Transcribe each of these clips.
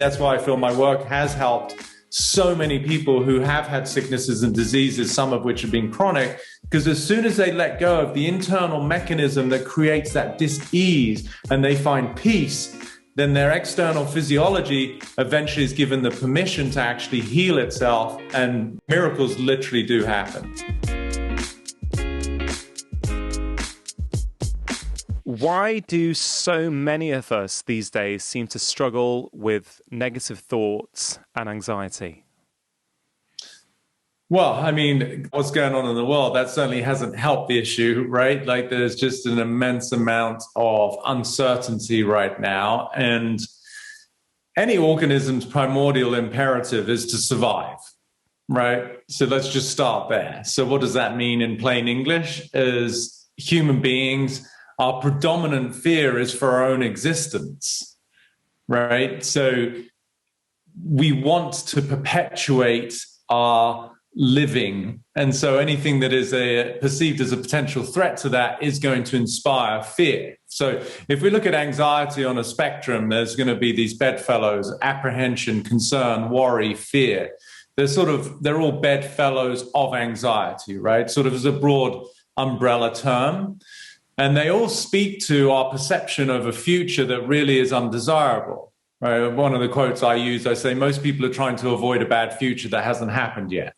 That's why I feel my work has helped so many people who have had sicknesses and diseases, some of which have been chronic, because as soon as they let go of the internal mechanism that creates that dis-ease and they find peace, then their external physiology eventually is given the permission to actually heal itself, and miracles literally do happen. Why do so many of us these days seem to struggle with negative thoughts and anxiety? Well, I mean, what's going on in the world, that certainly hasn't helped the issue, right? Like there's just an immense amount of uncertainty right now. And any organism's primordial imperative is to survive, right? So let's just start there. So what does that mean in plain English? As human beings, our predominant fear is for our own existence, right? So we want to perpetuate our living. And so anything that is perceived as a potential threat to that is going to inspire fear. So if we look at anxiety on a spectrum, there's going to be these bedfellows: apprehension, concern, worry, fear. They're all bedfellows of anxiety, right? Sort of as a broad umbrella term. And they all speak to our perception of a future that really is undesirable. Right? One of the quotes I use, I say, most people are trying to avoid a bad future that hasn't happened yet.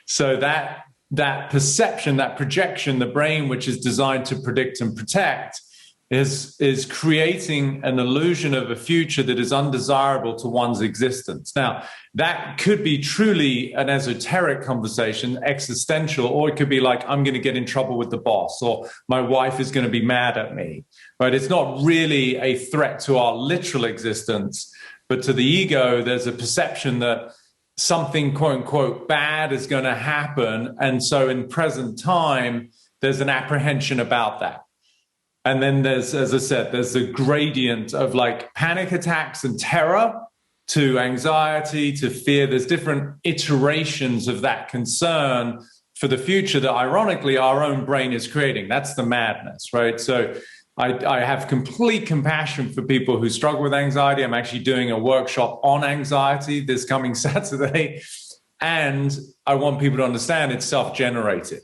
So that perception, that projection, the brain, which is designed to predict and protect, is creating an illusion of a future that is undesirable to one's existence. Now, that could be truly an esoteric conversation, existential, or it could be like, I'm going to get in trouble with the boss, or my wife is going to be mad at me, right? It's not really a threat to our literal existence, but to the ego, there's a perception that something, quote unquote, bad is going to happen. And so in present time, there's an apprehension about that. And then there's, as I said, there's a gradient of like panic attacks and terror to anxiety to fear. There's different iterations of that concern for the future that ironically our own brain is creating. That's the madness, right? So I have complete compassion for people who struggle with anxiety. I'm actually doing a workshop on anxiety this coming Saturday. And I want people to understand it's self-generated.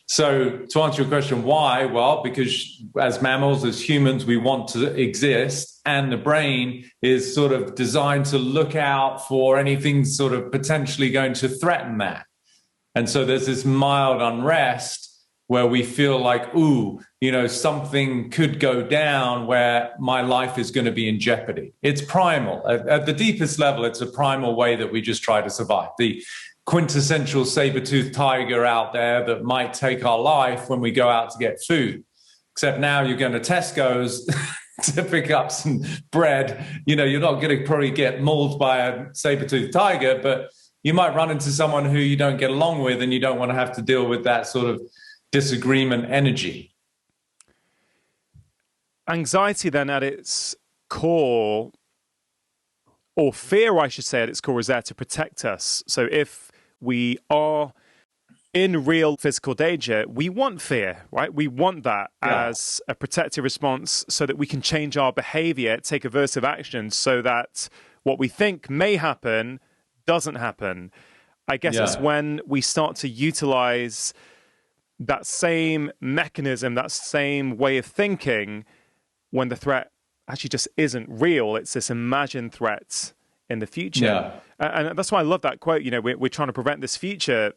So to answer your question, why? Well, because as mammals, as humans, we want to exist, and the brain is sort of designed to look out for anything sort of potentially going to threaten that. And so there's this mild unrest where we feel like, ooh, something could go down where my life is going to be in jeopardy. It's primal. At the deepest level, it's a primal way that we just try to survive. The quintessential saber-toothed tiger out there that might take our life when we go out to get food. Except now you're going to Tesco's to pick up some bread. You're not going to probably get mauled by a saber-toothed tiger, but you might run into someone who you don't get along with, and you don't want to have to deal with that sort of disagreement energy. Anxiety then at its core, or fear, I should say, at its core, is there to protect us. So if we are in real physical danger, we want fear, right? We want that as a protective response so that we can change our behavior, take aversive action so that what we think may happen doesn't happen. I guess it's when we start to utilize that same mechanism, that same way of thinking, when the threat actually just isn't real. It's this imagined threat in the future. Yeah. And that's why I love that quote. We're trying to prevent this future,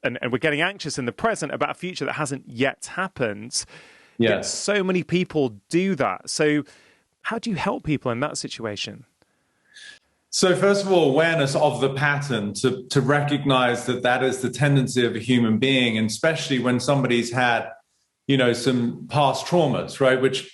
and we're getting anxious in the present about a future that hasn't yet happened. Yes. Yet so many people do that. So how do you help people in that situation? So first of all, awareness of the pattern, to recognize that is the tendency of a human being, and especially when somebody's had, some past traumas, right? Which,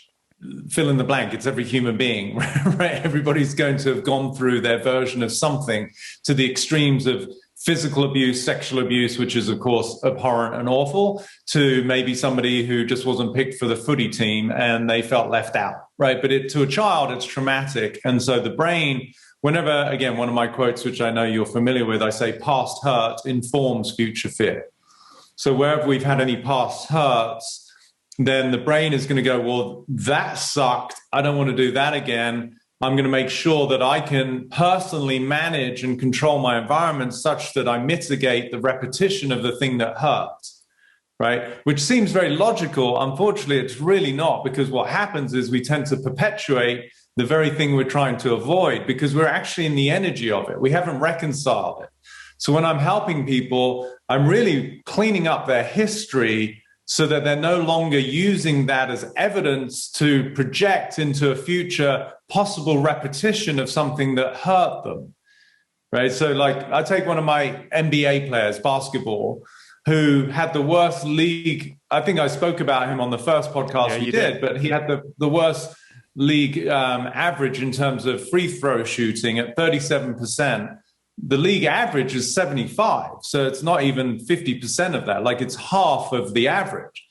fill in the blank, it's every human being, right? Everybody's going to have gone through their version of something, to the extremes of physical abuse, sexual abuse, which is, of course, abhorrent and awful, to maybe somebody who just wasn't picked for the footy team and they felt left out, right? But to a child, it's traumatic. And so the brain, whenever, again, one of my quotes, which I know you're familiar with, I say, past hurt informs future fear. So wherever we've had any past hurts, then the brain is going to go, well, that sucked. I don't want to do that again. I'm going to make sure that I can personally manage and control my environment such that I mitigate the repetition of the thing that hurts, right? Which seems very logical. Unfortunately, it's really not, because what happens is we tend to perpetuate the very thing we're trying to avoid because we're actually in the energy of it. We haven't reconciled it. So when I'm helping people, I'm really cleaning up their history so that they're no longer using that as evidence to project into a future possible repetition of something that hurt them, right? So like I take one of my NBA players, basketball, who had the worst league. I think I spoke about him on the first podcast we did, but he had the worst league average in terms of free throw shooting at 37%. The league average is 75. So it's not even 50% of that. Like it's half of the average.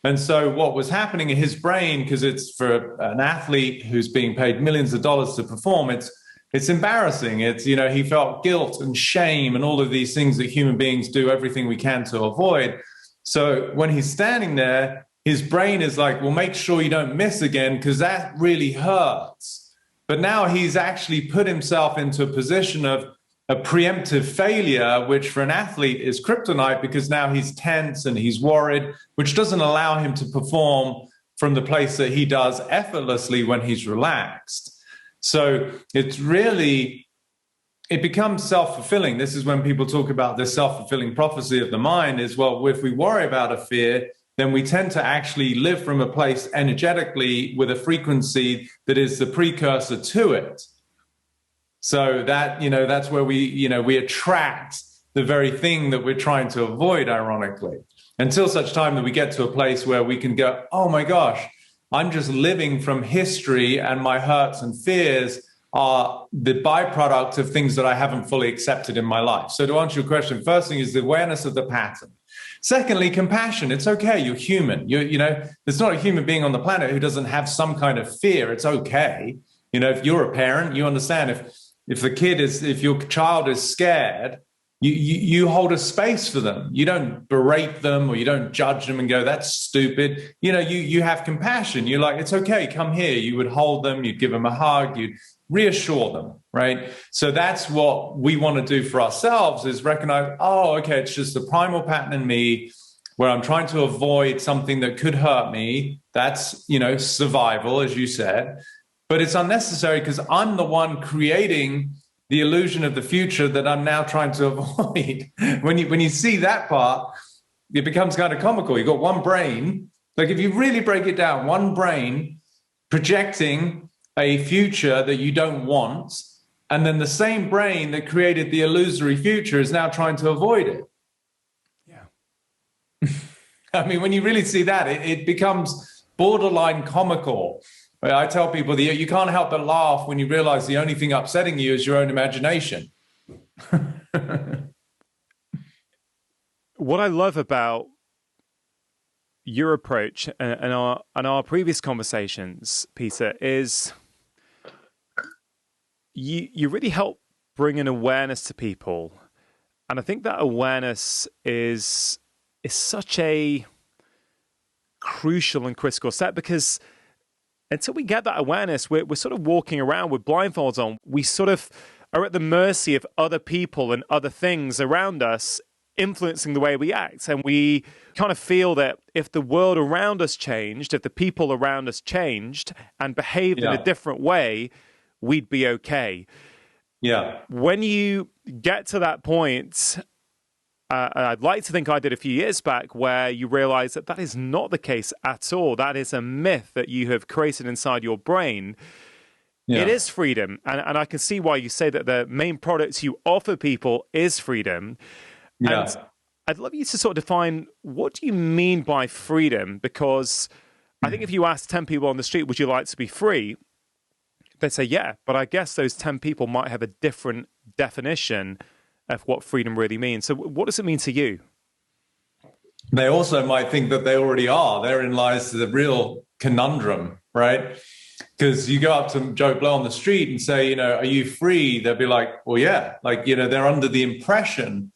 And so what was happening in his brain, because it's for an athlete who's being paid millions of dollars to perform, it's embarrassing. It's, you know, he felt guilt and shame and all of these things that human beings do everything we can to avoid. So when he's standing there, his brain is like, well, make sure you don't miss again because that really hurts. But now he's actually put himself into a position of a preemptive failure, which for an athlete is kryptonite because now he's tense and he's worried, which doesn't allow him to perform from the place that he does effortlessly when he's relaxed. So it's really, it becomes self-fulfilling. This is when people talk about this self-fulfilling prophecy of the mind is, well, if we worry about a fear, then we tend to actually live from a place energetically with a frequency that is the precursor to it. So that, you know, that's where we attract the very thing that we're trying to avoid, ironically, until such time that we get to a place where we can go, oh my gosh, I'm just living from history and my hurts and fears are the byproduct of things that I haven't fully accepted in my life. So to answer your question, first thing is the awareness of the pattern. Secondly, compassion. It's okay. You're human. You know, there's not a human being on the planet who doesn't have some kind of fear. It's okay. You know, if you're a parent, you understand if your child is scared, you hold a space for them. You don't berate them or you don't judge them and go, that's stupid. You know, you have compassion. You're like, it's okay, come here. You would hold them, you'd give them a hug, you'd reassure them, right? So that's what we want to do for ourselves is recognize, oh, okay, it's just the primal pattern in me where I'm trying to avoid something that could hurt me. That's, you know, survival, as you said. But it's unnecessary because I'm the one creating the illusion of the future that I'm now trying to avoid. When you see that part, it becomes kind of comical. You've got one brain. Like if you really break it down, one brain projecting a future that you don't want, and then the same brain that created the illusory future is now trying to avoid it. Yeah. I mean, when you really see that, it becomes borderline comical. I tell people that you can't help but laugh when you realize the only thing upsetting you is your own imagination. What I love about your approach and our previous conversations, Peter, is you really help bring an awareness to people. And I think that awareness is such a crucial and critical step because until we get that awareness, we're sort of walking around with blindfolds on. We sort of are at the mercy of other people and other things around us influencing the way we act. And we kind of feel that if the world around us changed, if the people around us changed and behaved in a different way, we'd be okay. Yeah. When you get to that point, I'd like to think I did a few years back where you realize that is not the case at all. That is a myth that you have created inside your brain. Yeah. It is freedom. And I can see why you say that the main products you offer people is freedom. Yeah. And I'd love you to sort of define, what do you mean by freedom? Because I think if you ask 10 people on the street, would you like to be free? They'd say, yeah. But I guess those 10 people might have a different definition of what freedom really means. So what does it mean to you? They also might think that they already are. Therein lies the real conundrum, right? Because you go up to Joe Blow on the street and say, you know, are you free? They'll be like, well, yeah. Like, you know, they're under the impression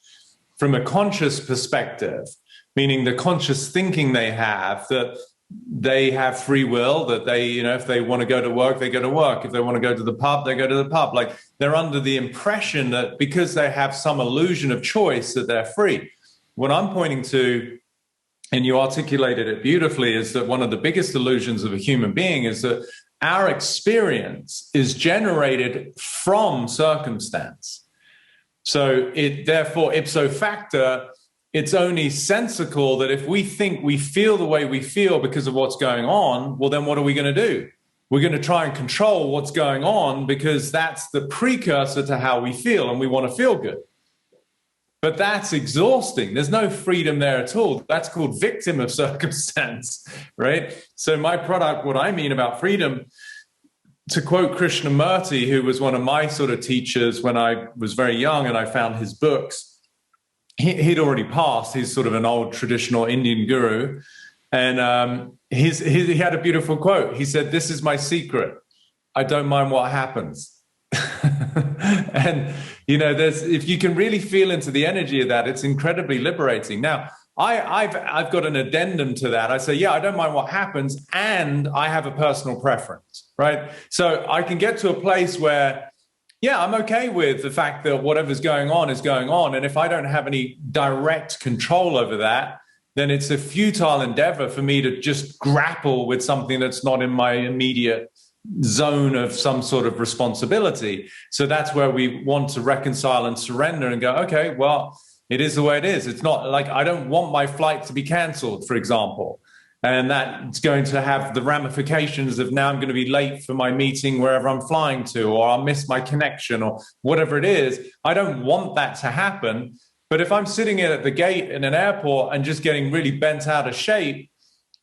from a conscious perspective, meaning the conscious thinking they have that they have free will, that they, if they want to go to work, they go to work. If they want to go to the pub, they go to the pub. Like, they're under the impression that because they have some illusion of choice that they're free. What I'm pointing to, and you articulated it beautifully, is that one of the biggest illusions of a human being is that our experience is generated from circumstance. So it, therefore, ipso facto, it's only sensical that if we think we feel the way we feel because of what's going on, well, then what are we going to do? We're going to try and control what's going on because that's the precursor to how we feel, and we want to feel good. But that's exhausting. There's no freedom there at all. That's called victim of circumstance, right? So my product, what I mean about freedom, to quote Krishnamurti, who was one of my sort of teachers when I was very young and I found his books, he'd already passed. He's sort of an old traditional Indian guru. And he had a beautiful quote. He said, "This is my secret. I don't mind what happens." And, if you can really feel into the energy of that, it's incredibly liberating. Now, I've got an addendum to that. I say, yeah, I don't mind what happens, and I have a personal preference, right? So I can get to a place where, yeah, I'm okay with the fact that whatever's going on is going on. And if I don't have any direct control over that, then it's a futile endeavor for me to just grapple with something that's not in my immediate zone of some sort of responsibility. So that's where we want to reconcile and surrender and go, okay, well, it is the way it is. It's not like I don't want my flight to be canceled, for example. And that's going to have the ramifications of now I'm going to be late for my meeting wherever I'm flying to, or I'll miss my connection or whatever it is. I don't want that to happen. But if I'm sitting at the gate in an airport and just getting really bent out of shape,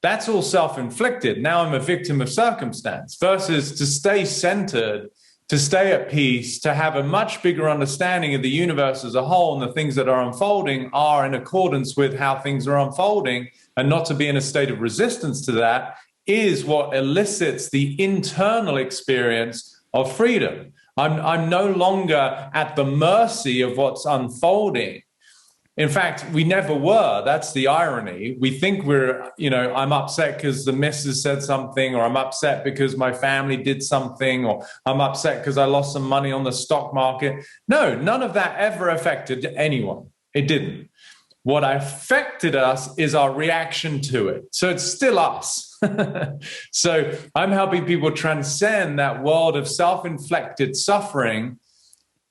that's all self-inflicted. Now I'm a victim of circumstance, versus to stay centered, to stay at peace, to have a much bigger understanding of the universe as a whole, and the things that are unfolding are in accordance with how things are unfolding, and not to be in a state of resistance to that, is what elicits the internal experience of freedom. I'm no longer at the mercy of what's unfolding. In fact, we never were. That's the irony. We think I'm upset because the missus said something, or I'm upset because my family did something, or I'm upset because I lost some money on the stock market. No, none of that ever affected anyone. It didn't. What affected us is our reaction to it. So it's still us. So I'm helping people transcend that world of self-inflicted suffering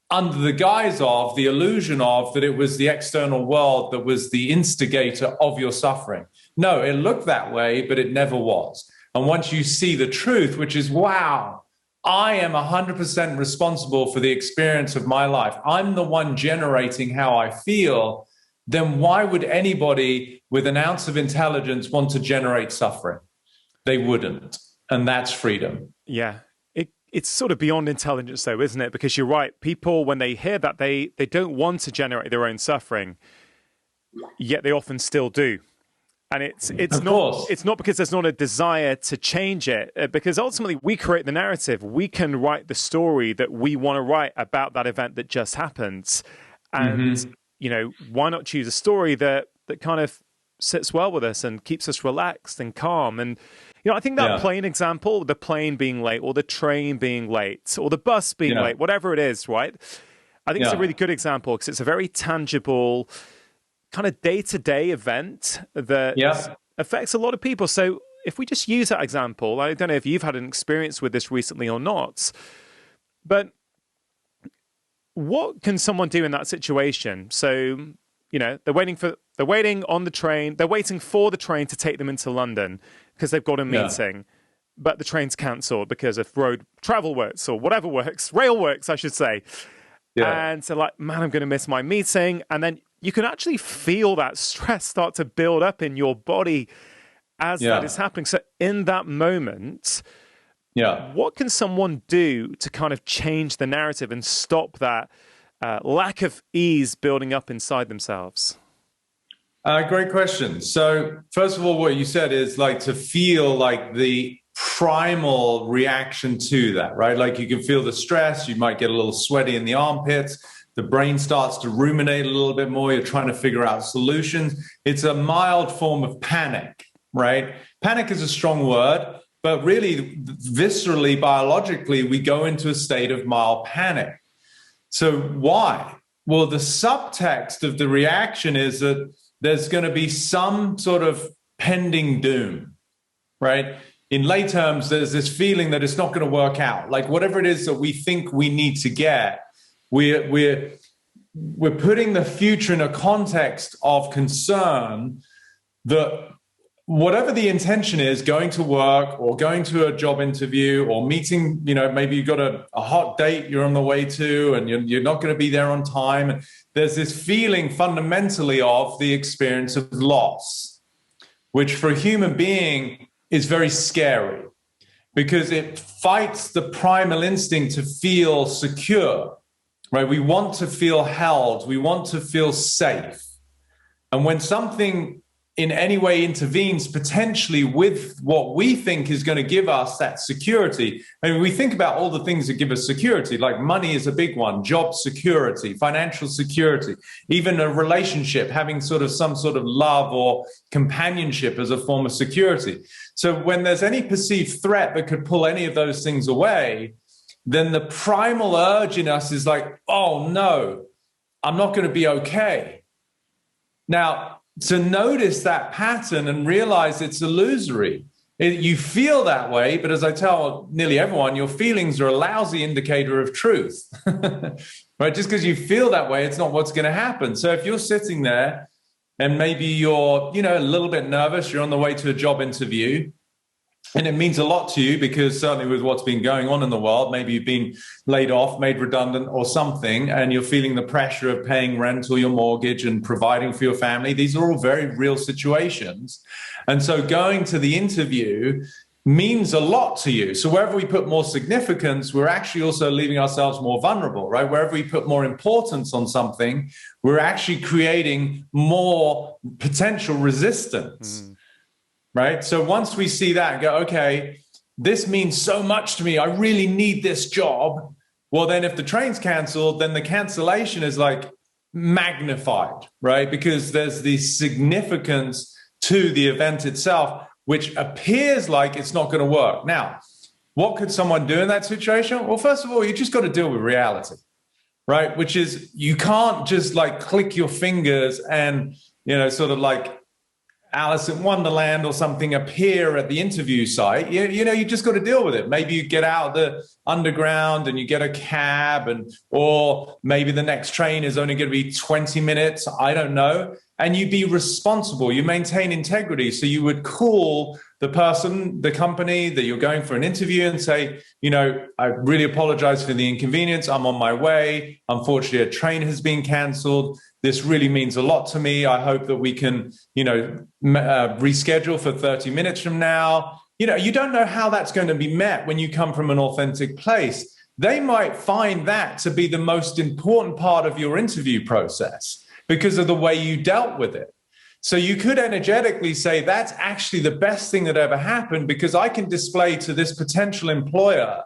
under the guise of the illusion of that it was the external world that was the instigator of your suffering. No, it looked that way, but it never was. And once you see the truth, which is, wow, I am 100% responsible for the experience of my life. I'm the one generating how I feel. Then why would anybody with an ounce of intelligence want to generate suffering? They wouldn't. And that's freedom. Yeah. It's sort of beyond intelligence, though, isn't it? Because you're right. People, when they hear that, they don't want to generate their own suffering, yet they often still do. And it's not because there's not a desire to change it, because ultimately we create the narrative. We can write the story that we want to write about that event that just happened. And, why not choose a story that kind of sits well with us and keeps us relaxed and calm? And I think that plane example, the plane being late, or the train being late, or the bus being late, whatever it is, right? I think it's a really good example because it's a very tangible kind of day-to-day event that affects a lot of people. So if we just use that example, I don't know if you've had an experience with this recently or not, but what can someone do in that situation? So, they're waiting on the train, they're waiting for the train to take them into London because they've got a meeting, but the train's cancelled because of road travel works or whatever works, rail works, I should say. Yeah. And so man, I'm going to miss my meeting. And then you can actually feel that stress start to build up in your body as that is happening. So in that moment, what can someone do to kind of change the narrative and stop that lack of ease building up inside themselves? Great question. So first of all, what you said is to feel like the primal reaction to that, right? Like you can feel the stress, you might get a little sweaty in the armpits, the brain starts to ruminate a little bit more, you're trying to figure out solutions. It's a mild form of panic, right? Panic is a strong word, but really, viscerally, biologically, we go into a state of mild panic. So why? Well, the subtext of the reaction is that there's going to be some sort of pending doom, right? In lay terms, there's this feeling that it's not going to work out. Like whatever it is that we think we need to get, we're putting the future in a context of concern that whatever the intention is, going to work or going to a job interview or meeting, maybe you've got a hot date you're on the way to and you're not going to be there on time. And there's this feeling fundamentally of the experience of loss, which for a human being is very scary because it fights the primal instinct to feel secure, right? We want to feel held. We want to feel safe. And when something in any way intervenes potentially with what we think is going to give us that security. I mean, we think about all the things that give us security, like money is a big one, job security, financial security, even a relationship, having some sort of love or companionship as a form of security. So when there's any perceived threat that could pull any of those things away, then the primal urge in us is like, oh no, I'm not going to be okay. Now, to notice that pattern and realize it's illusory. You feel that way, but as I tell nearly everyone, your feelings are a lousy indicator of truth. Right? Just because you feel that way, it's not what's going to happen. So if you're sitting there and maybe you're, a little bit nervous, you're on the way to a job interview, and it means a lot to you because certainly with what's been going on in the world, maybe you've been laid off, made redundant or something, and you're feeling the pressure of paying rent or your mortgage and providing for your family. These are all very real situations. And so going to the interview means a lot to you. So wherever we put more significance, we're actually also leaving ourselves more vulnerable, right? Wherever we put more importance on something, we're actually creating more potential resistance. Right? So once we see that and go, okay, this means so much to me, I really need this job. Well, then if the train's canceled, then the cancellation is like magnified, right? Because there's the significance to the event itself, which appears like it's not going to work. Now, what could someone do in that situation? Well, first of all, you just got to deal with reality, right? Which is you can't just like click your fingers and, sort of like Alice in Wonderland or something appear at the interview site. You just got to deal with it. Maybe you get out of the underground and you get a cab, or maybe the next train is only going to be 20 minutes. I don't know. And you be responsible. You maintain integrity. So you would call the person, the company that you're going for an interview and say, I really apologize for the inconvenience. I'm on my way. Unfortunately, a train has been canceled. This really means a lot to me. I hope that we can, reschedule for 30 minutes from now. You don't know how that's going to be met when you come from an authentic place. They might find that to be the most important part of your interview process because of the way you dealt with it. So you could energetically say that's actually the best thing that ever happened because I can display to this potential employer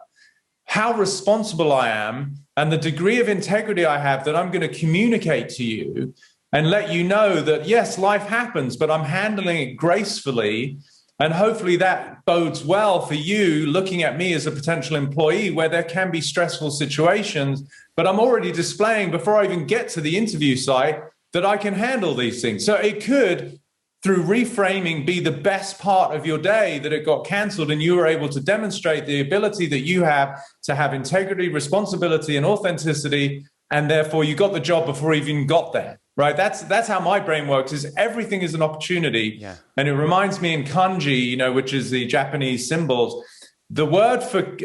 how responsible I am and the degree of integrity I have that I'm going to communicate to you and let you know that, yes, life happens, but I'm handling it gracefully. And hopefully that bodes well for you looking at me as a potential employee where there can be stressful situations, but I'm already displaying before I even get to the interview site that I can handle these things. So it could, through reframing, be the best part of your day that it got canceled and you were able to demonstrate the ability that you have to have integrity, responsibility, and authenticity, and therefore you got the job before you even got there, right? That's how my brain works, is everything is an opportunity. Yeah. And it reminds me in kanji, which is the Japanese symbols, the word for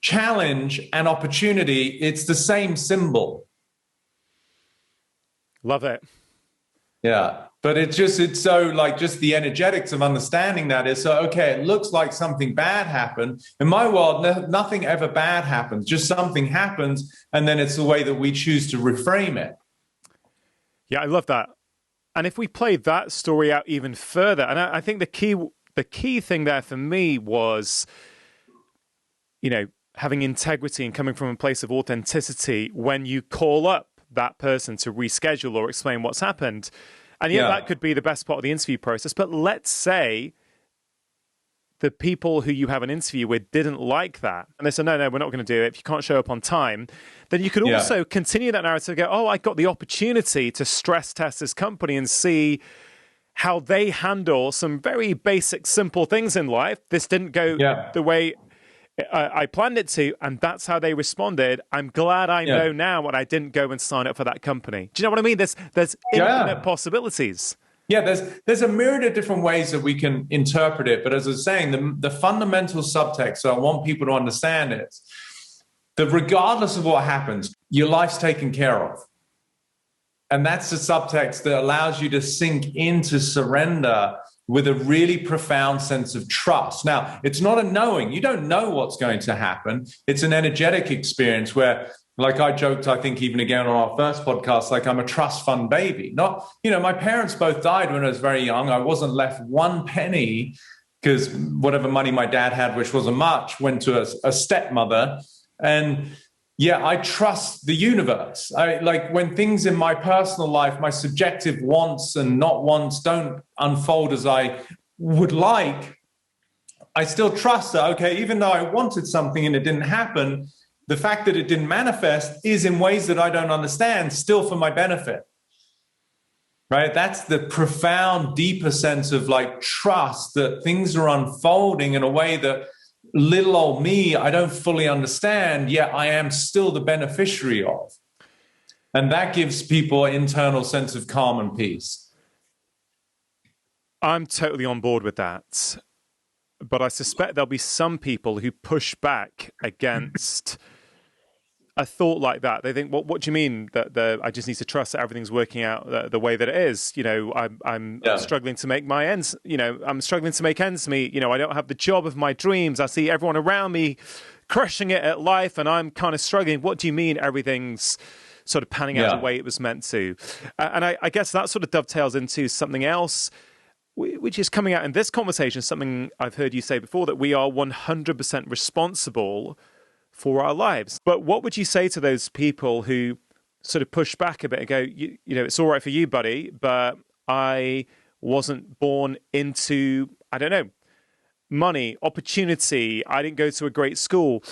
challenge and opportunity, it's the same symbol. Love it. Yeah. But it's so like just the energetics of understanding that is so, okay, it looks like something bad happened. In my world, nothing ever bad happens. Just something happens. And then it's the way that we choose to reframe it. Yeah, I love that. And if we play that story out even further, and I think the key thing there for me was, having integrity and coming from a place of authenticity when you call up that person to reschedule or explain what's happened. And yet that could be the best part of the interview process. But let's say the people who you have an interview with didn't like that. And they said, no, we're not going to do it. If you can't show up on time, then you could also continue that narrative and go, oh, I got the opportunity to stress test this company and see how they handle some very basic, simple things in life. This didn't go the way I planned it to, and that's how they responded. I'm glad I know now what I didn't go and sign up for that company. Do you know what I mean? There's infinite possibilities. Yeah, there's a myriad of different ways that we can interpret it. But as I was saying, the fundamental subtext that I want people to understand is that regardless of what happens, your life's taken care of. And that's the subtext that allows you to sink into surrender with a really profound sense of trust. Now, it's not a knowing. You don't know what's going to happen. It's an energetic experience where, like I joked, I think even again on our first podcast, like I'm a trust fund baby. Not, my parents both died when I was very young. I wasn't left one penny because whatever money my dad had, which wasn't much, went to a stepmother. And I trust the universe. Like when things in my personal life, my subjective wants and not wants don't unfold as I would like, I still trust that, okay, even though I wanted something and it didn't happen, the fact that it didn't manifest is in ways that I don't understand, still for my benefit, right? That's the profound, deeper sense of like trust that things are unfolding in a way that little old me, I don't fully understand, yet I am still the beneficiary of. And that gives people an internal sense of calm and peace. I'm totally on board with that. But I suspect there'll be some people who push back against a thought like that. They think, what do you mean that I just need to trust that everything's working out the way that it is? I'm struggling to make my ends. I'm struggling to make ends meet. I don't have the job of my dreams. I see everyone around me crushing it at life, and I'm kind of struggling. What do you mean everything's sort of panning out the way it was meant to? And I guess that sort of dovetails into something else, which is coming out in this conversation, something I've heard you say before, that we are 100% responsible for our lives. But what would you say to those people who sort of push back a bit and go, it's all right for you, buddy, but I wasn't born into, I don't know, money, opportunity. I didn't go to a great school.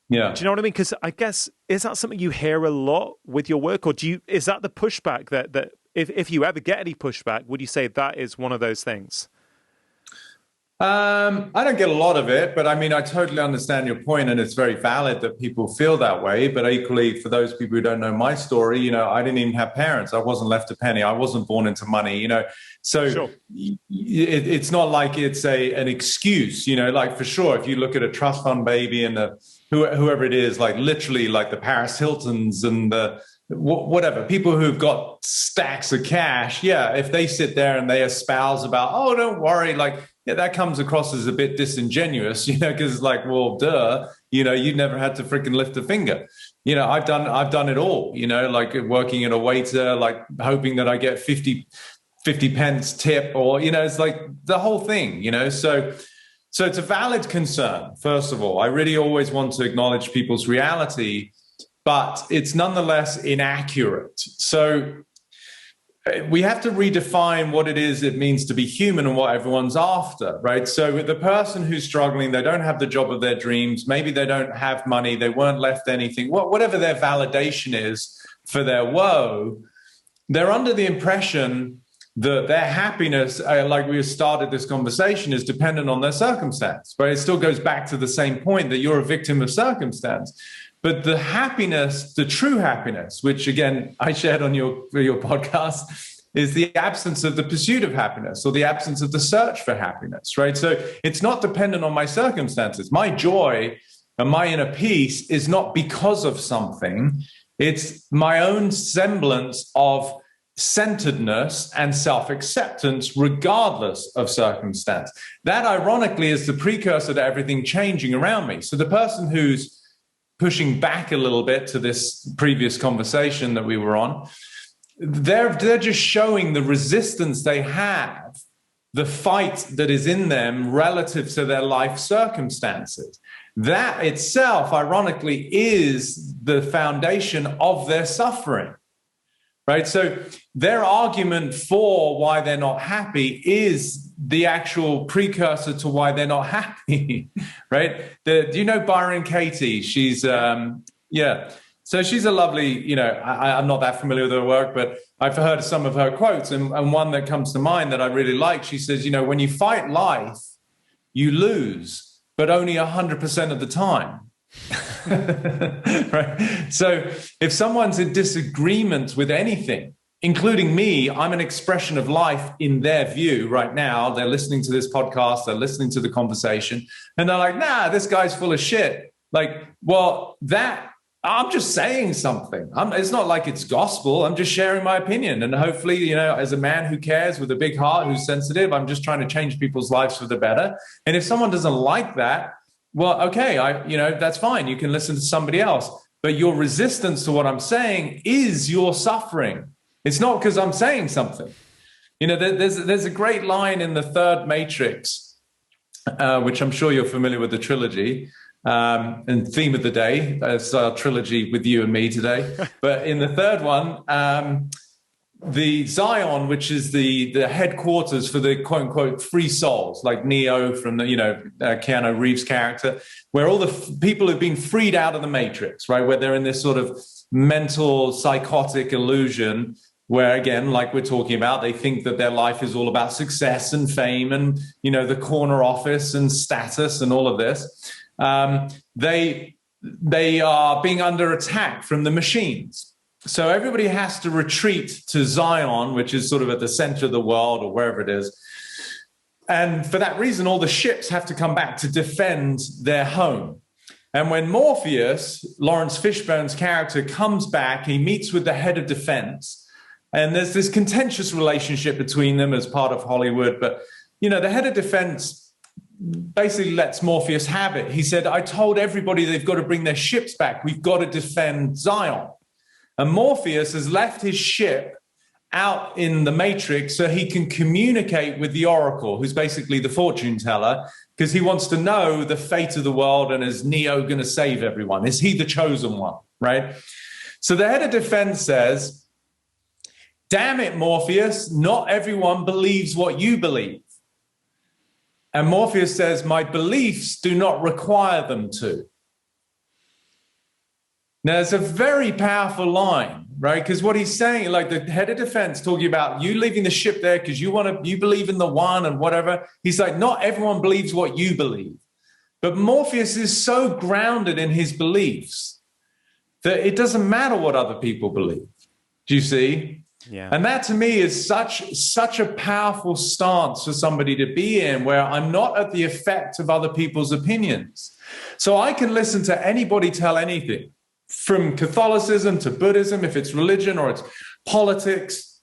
Yeah. Do you know what I mean? Because I guess, is that something you hear a lot with your work? Or is that the pushback that if you ever get any pushback, would you say that is one of those things? I don't get a lot of it, but I mean, I totally understand your point, and it's very valid that people feel that way. But equally, for those people who don't know my story, I didn't even have parents. I wasn't left a penny. I wasn't born into money, So sure. It's not like it's an excuse, like for sure, if you look at a trust fund baby and whoever it is, like literally like the Paris Hiltons and the whatever, people who've got stacks of cash, if they sit there and they espouse about, oh, don't worry, like, that comes across as a bit disingenuous, because it's like, well, duh, you never had to freaking lift a finger. I've done it all, like working at a waiter, like hoping that I get 50 pence tip, or, it's like the whole thing, so it's a valid concern. First of all, I really always want to acknowledge people's reality, but it's nonetheless inaccurate. So we have to redefine what it means to be human and what everyone's after, right? So with the person who's struggling, they don't have the job of their dreams, maybe they don't have money, they weren't left anything, whatever their validation is for their woe, they're under the impression that their happiness, like we started this conversation, is dependent on their circumstance, right? It still goes back to the same point that you're a victim of circumstance. But the happiness, the true happiness, which again, I shared on your podcast, is the absence of the pursuit of happiness, or the absence of the search for happiness, right? So it's not dependent on my circumstances. My joy and my inner peace is not because of something. It's my own semblance of centeredness and self-acceptance regardless of circumstance. That ironically is the precursor to everything changing around me. So the person who's pushing back a little bit to this previous conversation that we were on, they're just showing the resistance they have, the fight that is in them relative to their life circumstances. That itself, ironically, is the foundation of their suffering. right? So their argument for why they're not happy is the actual precursor to why they're not happy, right? Do you know Byron Katie? She's, yeah. So she's a lovely, I'm not that familiar with her work, but I've heard some of her quotes. And one that comes to mind that I really like, she says, when you fight life, you lose, but only 100% of the time. Right. So if someone's in disagreement with anything, including me, I'm an expression of life in their view right now. They're listening to this podcast, they're listening to the conversation, and they're like, nah, this guy's full of shit. Like, well, I'm just saying something. It's not like it's gospel. I'm just sharing my opinion. And hopefully, as a man who cares with a big heart, who's sensitive, I'm just trying to change people's lives for the better. And if someone doesn't like that, well, okay, that's fine. You can listen to somebody else. But your resistance to what I'm saying is your suffering. It's not because I'm saying something. There's a great line in the third Matrix, which I'm sure you're familiar with the trilogy, and theme of the day. It's our trilogy with you and me today. But in the third one, the Zion, which is the headquarters for the quote unquote free souls, like Neo from the Keanu Reeves character, where all the people have been freed out of the Matrix, right? Where they're in this sort of mental psychotic illusion, where again, like we're talking about, they think that their life is all about success and fame and the corner office and status and all of this. They are being under attack from the machines. So everybody has to retreat to Zion, which is sort of at the center of the world or wherever it is. And for that reason, all the ships have to come back to defend their home. And when Morpheus, Lawrence Fishburne's character, comes back, he meets with the head of defense. And there's this contentious relationship between them as part of Hollywood. But, the head of defense basically lets Morpheus have it. He said, I told everybody they've got to bring their ships back. We've got to defend Zion. And Morpheus has left his ship out in the Matrix so he can communicate with the Oracle, who's basically the fortune teller, because he wants to know the fate of the world and is Neo going to save everyone? Is he the chosen one, right? So the head of defense says, damn it, Morpheus, not everyone believes what you believe. And Morpheus says, my beliefs do not require them to. Now, it's a very powerful line, right? Because what he's saying, like the head of defense talking about you leaving the ship there because you believe in the one and whatever. He's like, not everyone believes what you believe. But Morpheus is so grounded in his beliefs that it doesn't matter what other people believe. Do you see? Yeah. And that to me is such a powerful stance for somebody to be in, where I'm not at the effect of other people's opinions. So I can listen to anybody tell anything, from Catholicism to Buddhism, if it's religion or it's politics.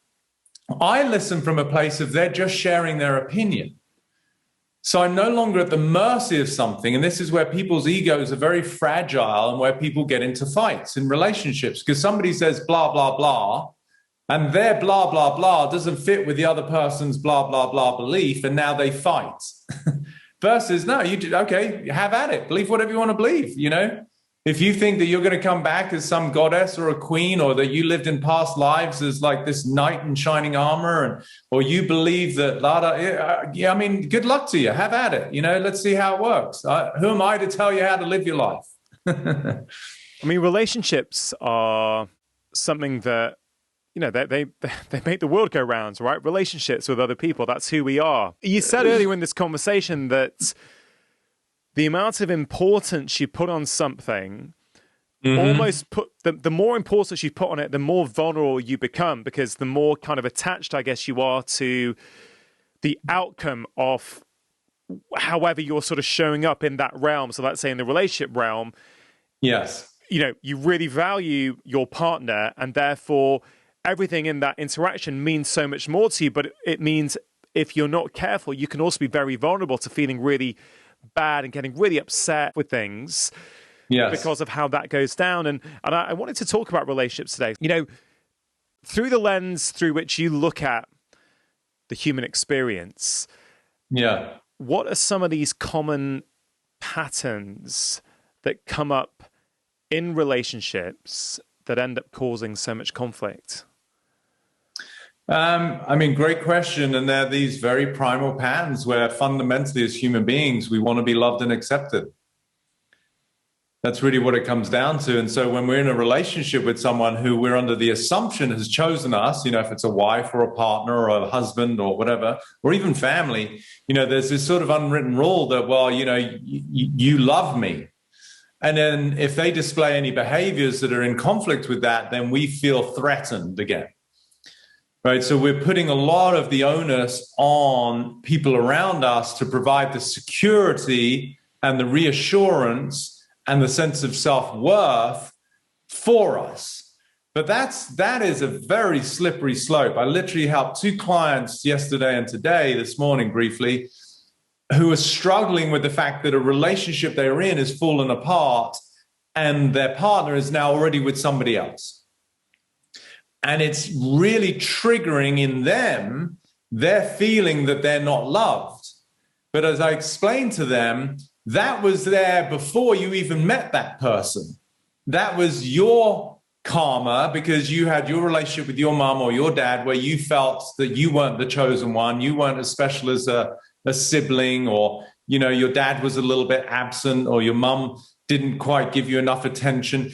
I listen from a place of they're just sharing their opinion. So I'm no longer at the mercy of something. And this is where people's egos are very fragile and where people get into fights in relationships, because somebody says blah, blah, blah, and their blah, blah, blah doesn't fit with the other person's blah, blah, blah belief, and now they fight. Versus, no, okay, have at it. Believe whatever you want to believe, If you think that you're going to come back as some goddess or a queen, or that you lived in past lives as like this knight in shining armor, or you believe that, good luck to you. Have at it. Let's see how it works. Who am I to tell you how to live your life? Relationships are something that, they make the world go round, right? Relationships with other people, that's who we are. You said earlier in this conversation that the amount of importance you put on something, almost put the more importance you put on it, the more vulnerable you become, because the more kind of attached, I guess, you are to the outcome of however you're sort of showing up in that realm. So let's say in the relationship realm, yes, you really value your partner, and therefore everything in that interaction means so much more to you. But it means if you're not careful, you can also be very vulnerable to feeling really bad and getting really upset with things, because of how that goes down. And I wanted to talk about relationships today, through the lens through which you look at the human experience. Yeah. What are some of these common patterns that come up in relationships that end up causing so much conflict? I mean, great question. And there are these very primal patterns where fundamentally, as human beings, we want to be loved and accepted. That's really what it comes down to. And so when we're in a relationship with someone who we're under the assumption has chosen us, if it's a wife or a partner or a husband or whatever, or even family, there's this sort of unwritten rule that, well, you love me. And then if they display any behaviors that are in conflict with that, then we feel threatened again. Right. So we're putting a lot of the onus on people around us to provide the security and the reassurance and the sense of self-worth for us. But that is a very slippery slope. I literally helped 2 clients yesterday and today, this morning briefly, who are struggling with the fact that a relationship they're in is fallen apart and their partner is now already with somebody else. And it's really triggering in them their feeling that they're not loved. But as I explained to them, that was there before you even met that person. That was your karma because you had your relationship with your mom or your dad where you felt that you weren't the chosen one. You weren't as special as a sibling, or, your dad was a little bit absent, or your mom didn't quite give you enough attention.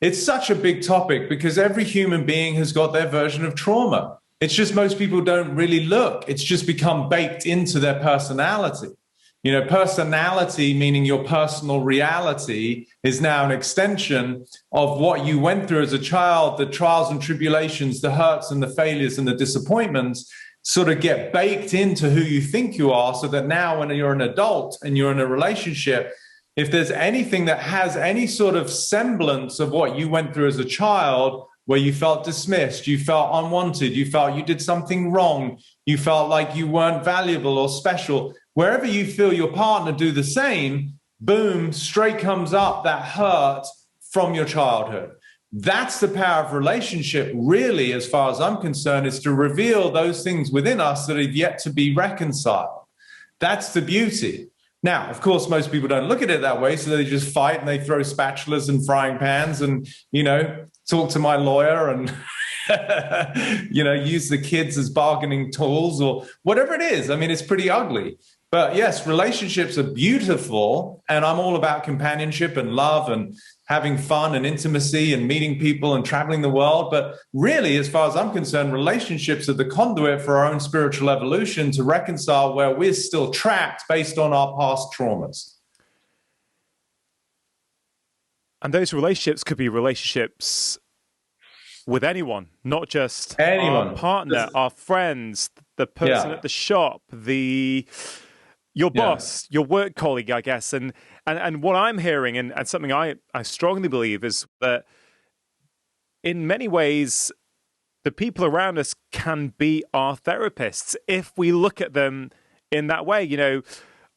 It's such a big topic because every human being has got their version of trauma. It's just most people don't really look. It's just become baked into their personality. Personality, meaning your personal reality, is now an extension of what you went through as a child. The trials and tribulations, the hurts and the failures and the disappointments sort of get baked into who you think you are, so that now when you're an adult and you're in a relationship, if there's anything that has any sort of semblance of what you went through as a child, where you felt dismissed, you felt unwanted, you felt you did something wrong, you felt like you weren't valuable or special, wherever you feel your partner do the same, boom, straight comes up that hurt from your childhood. That's the power of relationship, really, as far as I'm concerned, is to reveal those things within us that have yet to be reconciled. That's the beauty. Now, of course, most people don't look at it that way, so they just fight and they throw spatulas and frying pans and, talk to my lawyer and, use the kids as bargaining tools or whatever it is. I mean, it's pretty ugly. But yes, relationships are beautiful, and I'm all about companionship and love and having fun and intimacy and meeting people and traveling the world. But really, as far as I'm concerned, relationships are the conduit for our own spiritual evolution to reconcile where we're still trapped based on our past traumas. And those relationships could be relationships with anyone, not just anyone. Our partner, our friends, the person at the shop, your boss, your work colleague, I guess. And what I'm hearing, and something I strongly believe, is that in many ways, the people around us can be our therapists if we look at them in that way.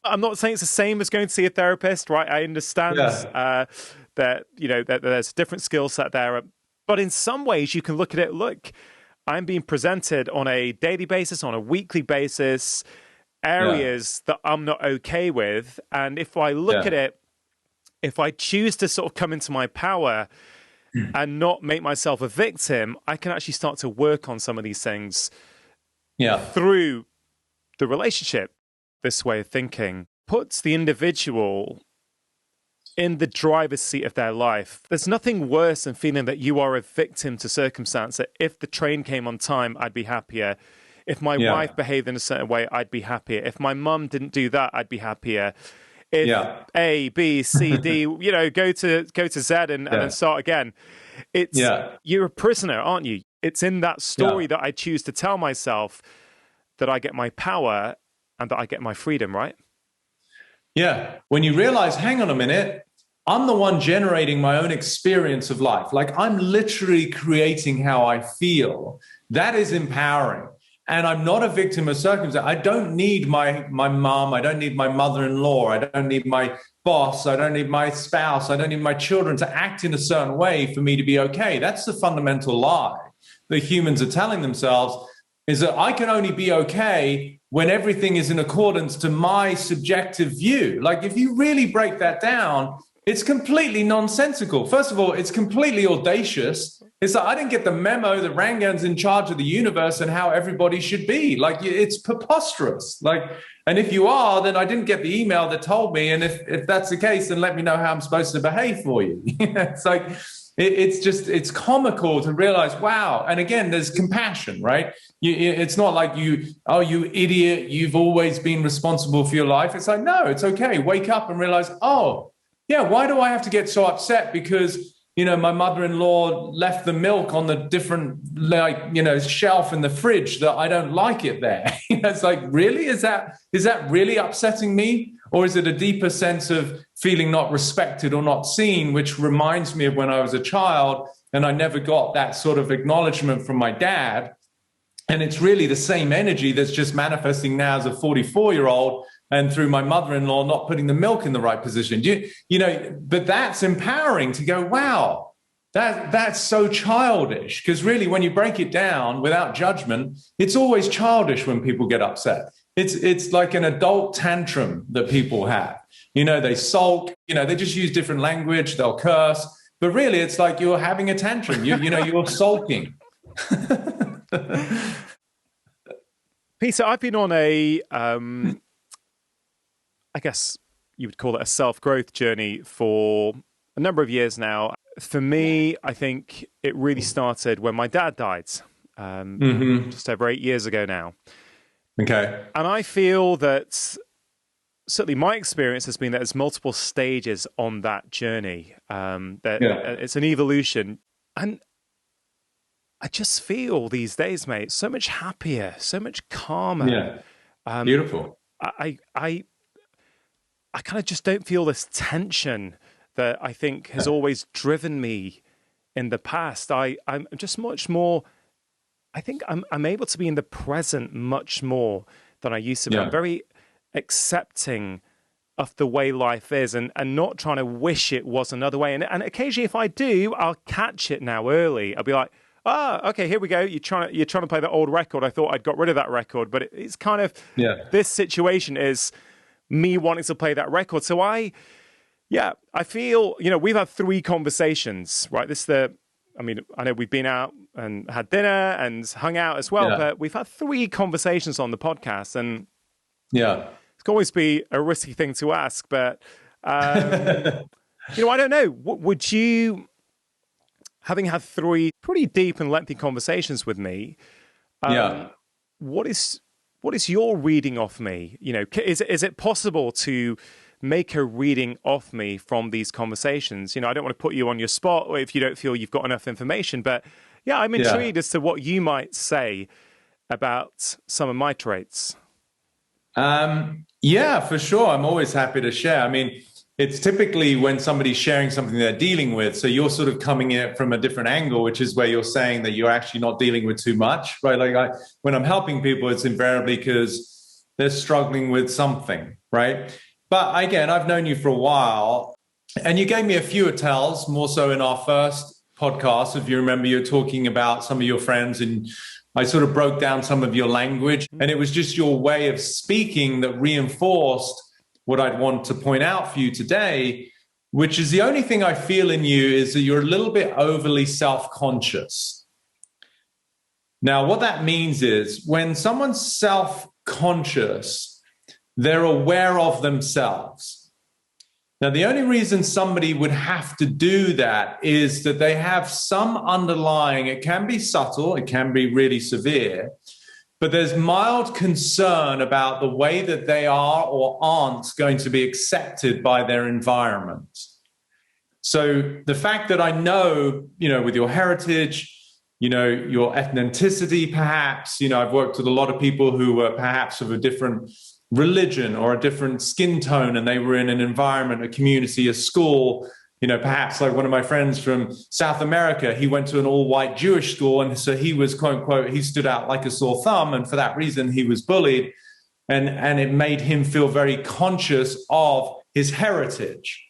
I'm not saying it's the same as going to see a therapist, right? I understand that there's a different skill set there. But in some ways, you can look at it, look, I'm being presented on a daily basis, on a weekly basis, areas that I'm not okay with. And if I look at it, if I choose to sort of come into my power and not make myself a victim, I can actually start to work on some of these things through the relationship. This way of thinking puts the individual in the driver's seat of their life. There's nothing worse than feeling that you are a victim to circumstance. That if the train came on time, I'd be happier. If my wife behaved in a certain way, I'd be happier. If my mum didn't do that, I'd be happier. If A, B, C, D, go to Z and then start again. It's you're a prisoner, aren't you? It's in that story that I choose to tell myself that I get my power and that I get my freedom, right? Yeah. When you realize, hang on a minute, I'm the one generating my own experience of life. Like, I'm literally creating how I feel. That is empowering. And I'm not a victim of circumstance. I don't need my mom. I don't need my mother-in-law. I don't need my boss. I don't need my spouse. I don't need my children to act in a certain way for me to be okay. That's the fundamental lie that humans are telling themselves, is that I can only be okay when everything is in accordance to my subjective view. Like, if you really break that down, it's completely nonsensical. First of all, it's completely audacious It's like, I didn't get the memo that Rangan's in charge of the universe and how everybody should be. Like, it's preposterous. Like, and if you are, then I didn't get the email that told me. And if that's the case, then let me know how I'm supposed to behave for you. It's like, it's comical to realize, wow. And again, there's compassion, right? It's not like you idiot, you've always been responsible for your life. It's like, no, it's okay. Wake up and realize, oh, yeah, why do I have to get so upset because, my mother-in-law left the milk on the different, shelf in the fridge that I don't like it there. It's like, really? Is that really upsetting me? Or is it a deeper sense of feeling not respected or not seen, which reminds me of when I was a child and I never got that sort of acknowledgement from my dad. And it's really the same energy that's just manifesting now as a 44-year-old and through my mother-in-law not putting the milk in the right position. But that's empowering to go, wow, that's so childish. Because really, when you break it down without judgment, it's always childish when people get upset. It's like an adult tantrum that people have. They sulk, they just use different language, they'll curse. But really, it's like you're having a tantrum. You're sulking. Peter, I've been on a, I guess you would call it a self-growth journey for a number of years now. For me, I think it really started when my dad died, just over 8 years ago now. Okay. And I feel that certainly my experience has been that there's multiple stages on that journey. It's an evolution. And I just feel these days, mate, so much happier, so much calmer. Yeah. Beautiful. I kind of just don't feel this tension that I think has always driven me in the past. I'm just much more, I think I'm able to be in the present much more than I used to be. I'm very accepting of the way life is and not trying to wish it was another way. And occasionally if I do, I'll catch it now early. I'll be like, okay, here we go. You're trying to play that old record. I thought I'd got rid of that record, but it's kind of, this situation is me wanting to play that record. So I feel, we've had 3 conversations, right? I know we've been out and had dinner and hung out as well, but we've had 3 conversations on the podcast, and it can always be a risky thing to ask, but, I don't know. Would you, having had 3 pretty deep and lengthy conversations with me, what is your reading of me? Is it possible to make a reading of me from these conversations? I don't want to put you on your spot if you don't feel you've got enough information, but I'm intrigued as to what you might say about some of my traits. For sure. I'm always happy to share. I mean, it's typically when somebody's sharing something they're dealing with. So you're sort of coming in from a different angle, which is where you're saying that you're actually not dealing with too much, right? Like when I'm helping people, it's invariably because they're struggling with something, right? But again, I've known you for a while, and you gave me a few tells, more so in our first podcast. If you remember, you were talking about some of your friends, and I sort of broke down some of your language, and it was just your way of speaking that reinforced what I'd want to point out for you today, which is the only thing I feel in you is that you're a little bit overly self-conscious. Now, what that means is when someone's self-conscious, they're aware of themselves. Now, the only reason somebody would have to do that is that they have some underlying, it can be subtle, it can be really severe, but there's mild concern about the way that they are or aren't going to be accepted by their environment. So the fact that I know, with your heritage, your ethnicity, perhaps, I've worked with a lot of people who were perhaps of a different religion or a different skin tone, and they were in an environment, a community, a school, perhaps like one of my friends from South America, he went to an all-white Jewish school, and so he was, quote unquote, he stood out like a sore thumb, and for that reason he was bullied, and it made him feel very conscious of his heritage.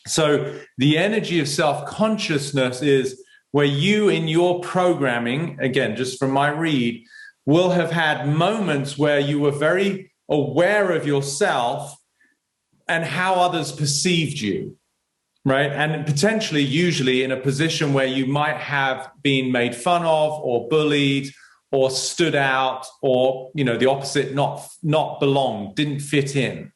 So the energy of self-consciousness is where you, in your programming, again, just from my read, will have had moments where you were very aware of yourself and how others perceived you. right? And potentially, usually in a position where you might have been made fun of or bullied or stood out, or, you know, the opposite, not belong, didn't fit in.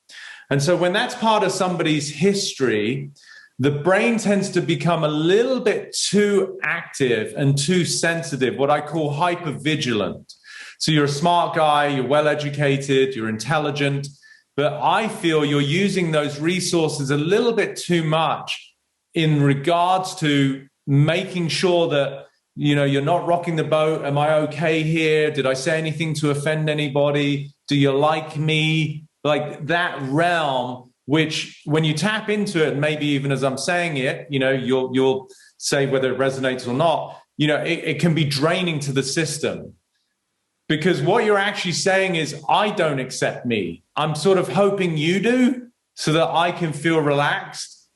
And so when that's part of somebody's history, the brain tends to become a little bit too active and too sensitive, what I call hypervigilant. So you're a smart guy, you're well-educated, you're intelligent, but I feel you're using those resources a little bit too much in regards to making sure that, you know, you're not rocking the boat. Am I okay here? Did I say anything to offend anybody? Do you like me? Like that realm, which when you tap into it, maybe even as I'm saying it, you know, you'll say whether it resonates or not, you know, it can be draining to the system. Because what you're actually saying is, I don't accept me. I'm sort of hoping you do so that I can feel relaxed.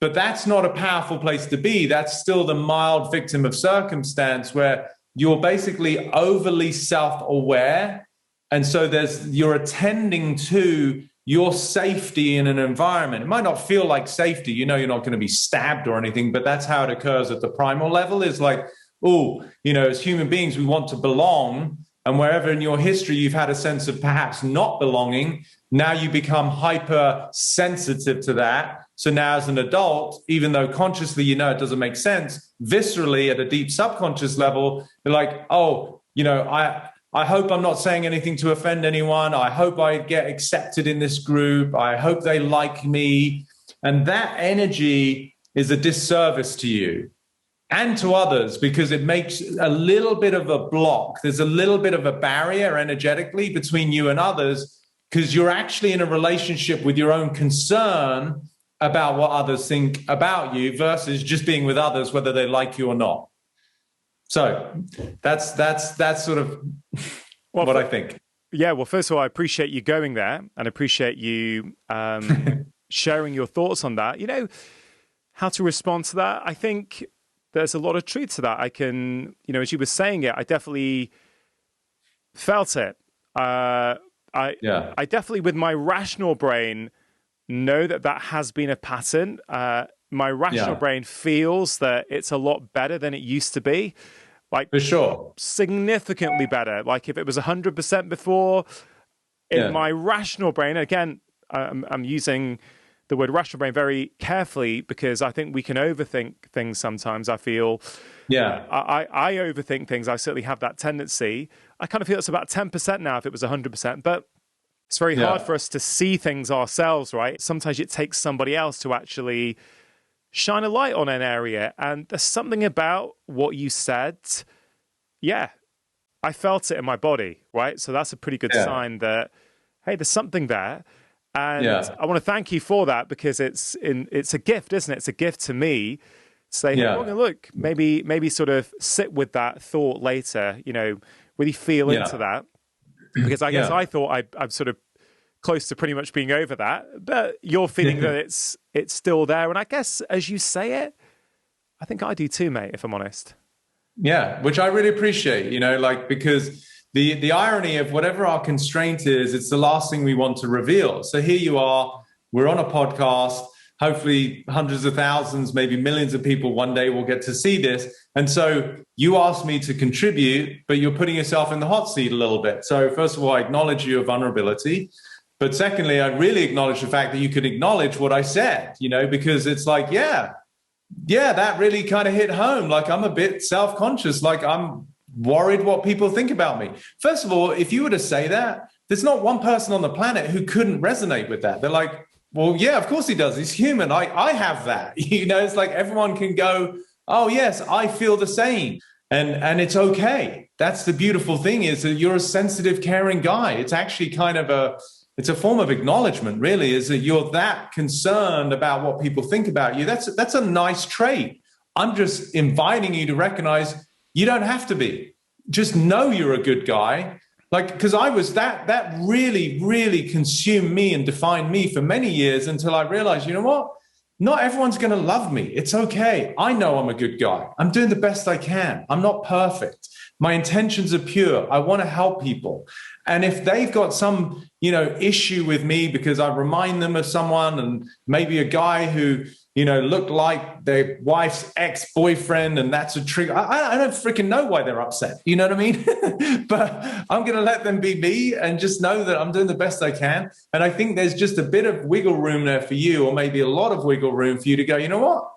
But that's not a powerful place to be. That's still the mild victim of circumstance where you're basically overly self-aware. And so you're attending to your safety in an environment. It might not feel like safety. You know, you're not going to be stabbed or anything, but that's how it occurs at the primal level, is like, oh, you know, as human beings, we want to belong. And wherever in your history you've had a sense of perhaps not belonging, now you become hypersensitive to that. So now as an adult, even though consciously you know it doesn't make sense, viscerally at a deep subconscious level, you're like, oh, you know, I hope I'm not saying anything to offend anyone. I hope I get accepted in this group. I hope they like me. And that energy is a disservice to you and to others, because it makes a little bit of a block. There's a little bit of a barrier energetically between you and others, because you're actually in a relationship with your own concern about what others think about you versus just being with others, whether they like you or not. So that's sort of what I think. Yeah, well, first of all, I appreciate you going there and appreciate you sharing your thoughts on that. You know, how to respond to that. I think there's a lot of truth to that. I can, you know, as you were saying it, I definitely felt it. I definitely, with my rational brain, know that has been a pattern. My rational brain feels that it's a lot better than it used to be. Like, for sure, significantly better. Like if it was 100% before, in my rational brain, again, I'm using the word rational brain very carefully because I think we can overthink things sometimes. I feel, I overthink things. I certainly have that tendency. I kind of feel it's about 10% now if it was 100%, but it's very hard for us to see things ourselves, right? Sometimes it takes somebody else to actually shine a light on an area. And there's something about what you said. Yeah, I felt it in my body, right? So that's a pretty good sign that, hey, there's something there. And I want to thank you for that, because it's a gift, isn't it? It's a gift to me to say, hey, look, maybe sort of sit with that thought later, you know, really feel into that. Because I guess I thought I'm sort of close to pretty much being over that, but you're feeling that it's still there. And I guess as you say it, I think I do too, mate, if I'm honest. Yeah, which I really appreciate, you know, like, because the irony of whatever our constraint is, it's the last thing we want to reveal. So here you are, we're on a podcast, hopefully hundreds of thousands, maybe millions of people one day will get to see this. And so you asked me to contribute, but you're putting yourself in the hot seat a little bit. So first of all, I acknowledge your vulnerability. But secondly, I really acknowledge the fact that you could acknowledge what I said, you know, because it's like, yeah, that really kind of hit home. Like, I'm a bit self-conscious, like I'm worried what people think about me. First of all, if you were to say that, there's not one person on the planet who couldn't resonate with that. They're like, well, yeah, of course he does. He's human. I have that. You know, it's like everyone can go, oh, yes, I feel the same. And it's okay. That's the beautiful thing, is that you're a sensitive, caring guy. It's actually kind of it's a form of acknowledgement, really, is that you're that concerned about what people think about you. That's a nice trait. I'm just inviting you to recognize you don't have to be. Just know you're a good guy. Like, because I was that really, really consumed me and defined me for many years, until I realized, you know what? Not everyone's going to love me. It's okay. I know I'm a good guy. I'm doing the best I can. I'm not perfect. My intentions are pure. I want to help people. And if they've got some, you know, issue with me because I remind them of someone, and maybe a guy who, look like their wife's ex-boyfriend, and that's a trigger. I don't freaking know why they're upset. You know what I mean? But I'm going to let them be me and just know that I'm doing the best I can. And I think there's just a bit of wiggle room there for you, or maybe a lot of wiggle room for you to go, you know what?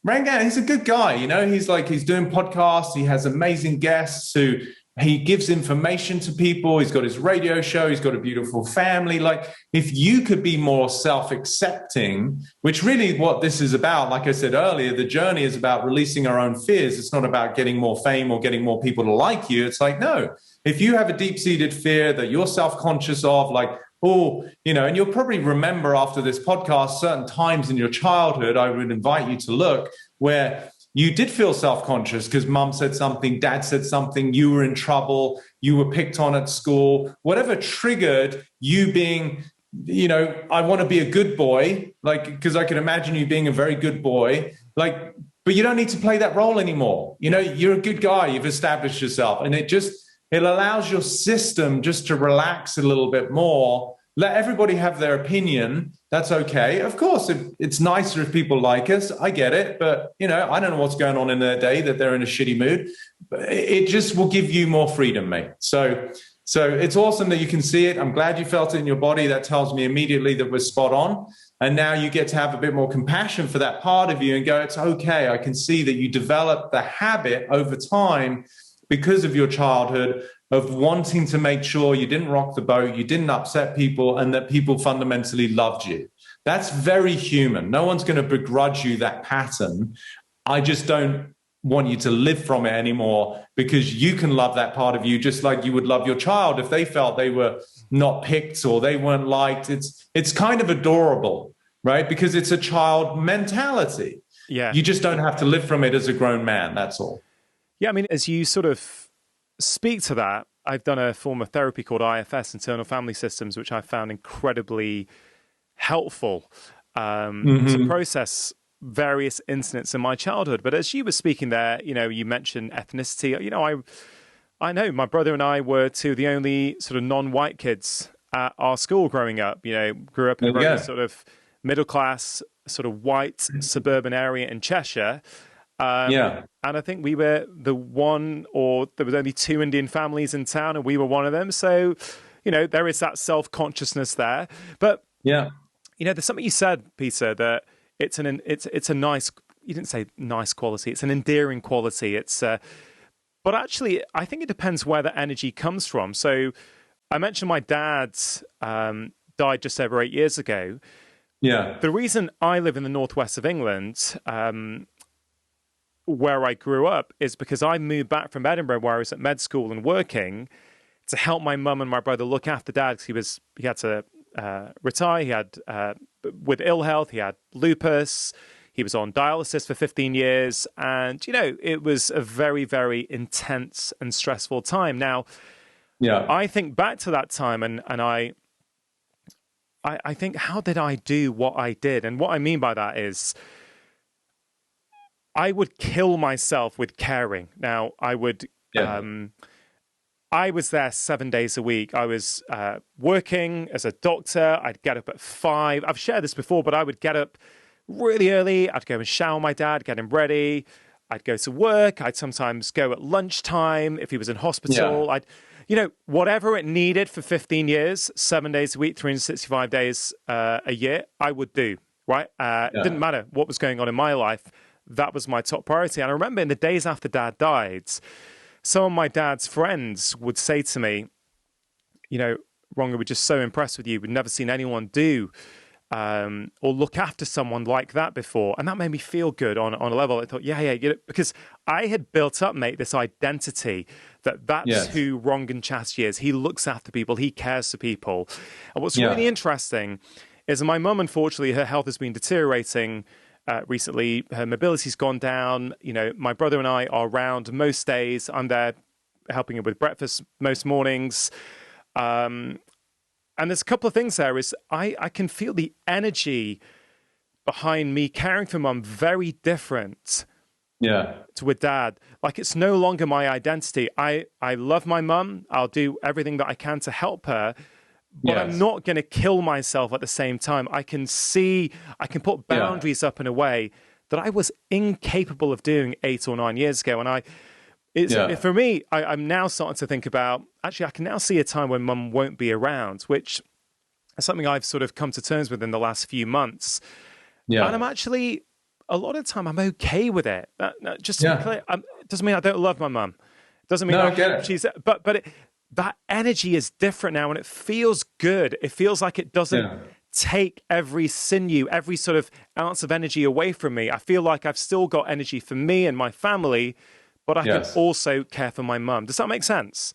Rangan, he's a good guy. He's doing podcasts. He has amazing guests who he gives information to people. He's got his radio show. He's got a beautiful family. Like, if you could be more self-accepting, which really what this is about, like I said earlier, the journey is about releasing our own fears. It's not about getting more fame or getting more people to like you. It's like, no, if you have a deep-seated fear that you're self-conscious of, like, and you'll probably remember after this podcast, certain times in your childhood, I would invite you to look where you did feel self-conscious because mum said something, dad said something, you were in trouble, you were picked on at school, whatever triggered you being, I want to be a good boy, like, because I can imagine you being a very good boy, like, but you don't need to play that role anymore. You're a good guy, you've established yourself, and it allows your system just to relax a little bit more. Let everybody have their opinion. That's okay. Of course, it's nicer if people like us. I get it. But, I don't know what's going on in their day that they're in a shitty mood. But it just will give you more freedom, mate. So it's awesome that you can see it. I'm glad you felt it in your body. That tells me immediately that we're spot on. And now you get to have a bit more compassion for that part of you and go, it's okay. I can see that you developed the habit over time because of your childhood of wanting to make sure you didn't rock the boat, you didn't upset people, and that people fundamentally loved you. That's very human. No one's going to begrudge you that pattern. I just don't want you to live from it anymore, because you can love that part of you just like you would love your child if they felt they were not picked or they weren't liked. It's kind of adorable, right? Because it's a child mentality. Yeah. You just don't have to live from it as a grown man. That's all. Yeah, I mean, as you sort of speak to that, I've done a form of therapy called IFS, Internal Family Systems, which I found incredibly helpful to process various incidents in my childhood. But as you were speaking there, you mentioned ethnicity. I know my brother and I were two of the only sort of non-white kids at our school growing up. Grew up in a very sort of middle class, sort of white suburban area in Cheshire. And I think we were there was only 2 Indian families in town, and we were one of them. So, there is that self-consciousness there. But there's something you said, Peter, that it's a nice. You didn't say nice quality. It's an endearing quality. But actually, I think it depends where the energy comes from. So, I mentioned my dad died just over 8 years ago. Yeah. The reason I live in the northwest of England, where I grew up, is because I moved back from Edinburgh, where I was at med school and working, to help my mum and my brother look after dad, because he had to retire. He had, with ill health, he had lupus. He was on dialysis for 15 years. And, it was a very, very intense and stressful time. Now, I think back to that time and I think, how did I do what I did? And what I mean by that is, I would kill myself with caring. Now, I would. I was there 7 days a week. I was working as a doctor. I'd get up at 5. I've shared this before, but I would get up really early. I'd go and shower my dad, get him ready. I'd go to work. I'd sometimes go at lunchtime if he was in hospital. I'd, whatever it needed for 15 years, 7 days a week, 365 days a year, I would do. Right? It didn't matter what was going on in my life. That was my top priority. And I remember in the days after dad died, some of my dad's friends would say to me, Ronga, we're just so impressed with you. We've never seen anyone do or look after someone like that before. And that made me feel good on a level. I thought, because I had built up, mate, this identity that's who Rongan Chatterjee is. He looks after people. He cares for people. And what's really interesting is my mum, unfortunately, her health has been deteriorating recently. Her mobility's gone down. My brother and I are around most days. I'm there helping her with breakfast most mornings. And there's a couple of things there. Is I can feel the energy behind me caring for mum very different to with dad. Like, it's no longer my identity. I love my mum. I'll do everything that I can to help her. but I'm not going to kill myself at the same time. I can put boundaries up in a way that I was incapable of doing 8 or 9 years ago. And for me, I'm now starting to think about, actually, I can now see a time when mum won't be around, which is something I've sort of come to terms with in the last few months. Yeah. And I'm actually, a lot of the time, I'm okay with it. Just to be clear, it doesn't mean I don't love my mum. It doesn't mean that energy is different now, and it feels good. It feels like it doesn't take every sinew, every sort of ounce of energy away from me. I feel like I've still got energy for me and my family, but I can also care for my mum. Does that make sense?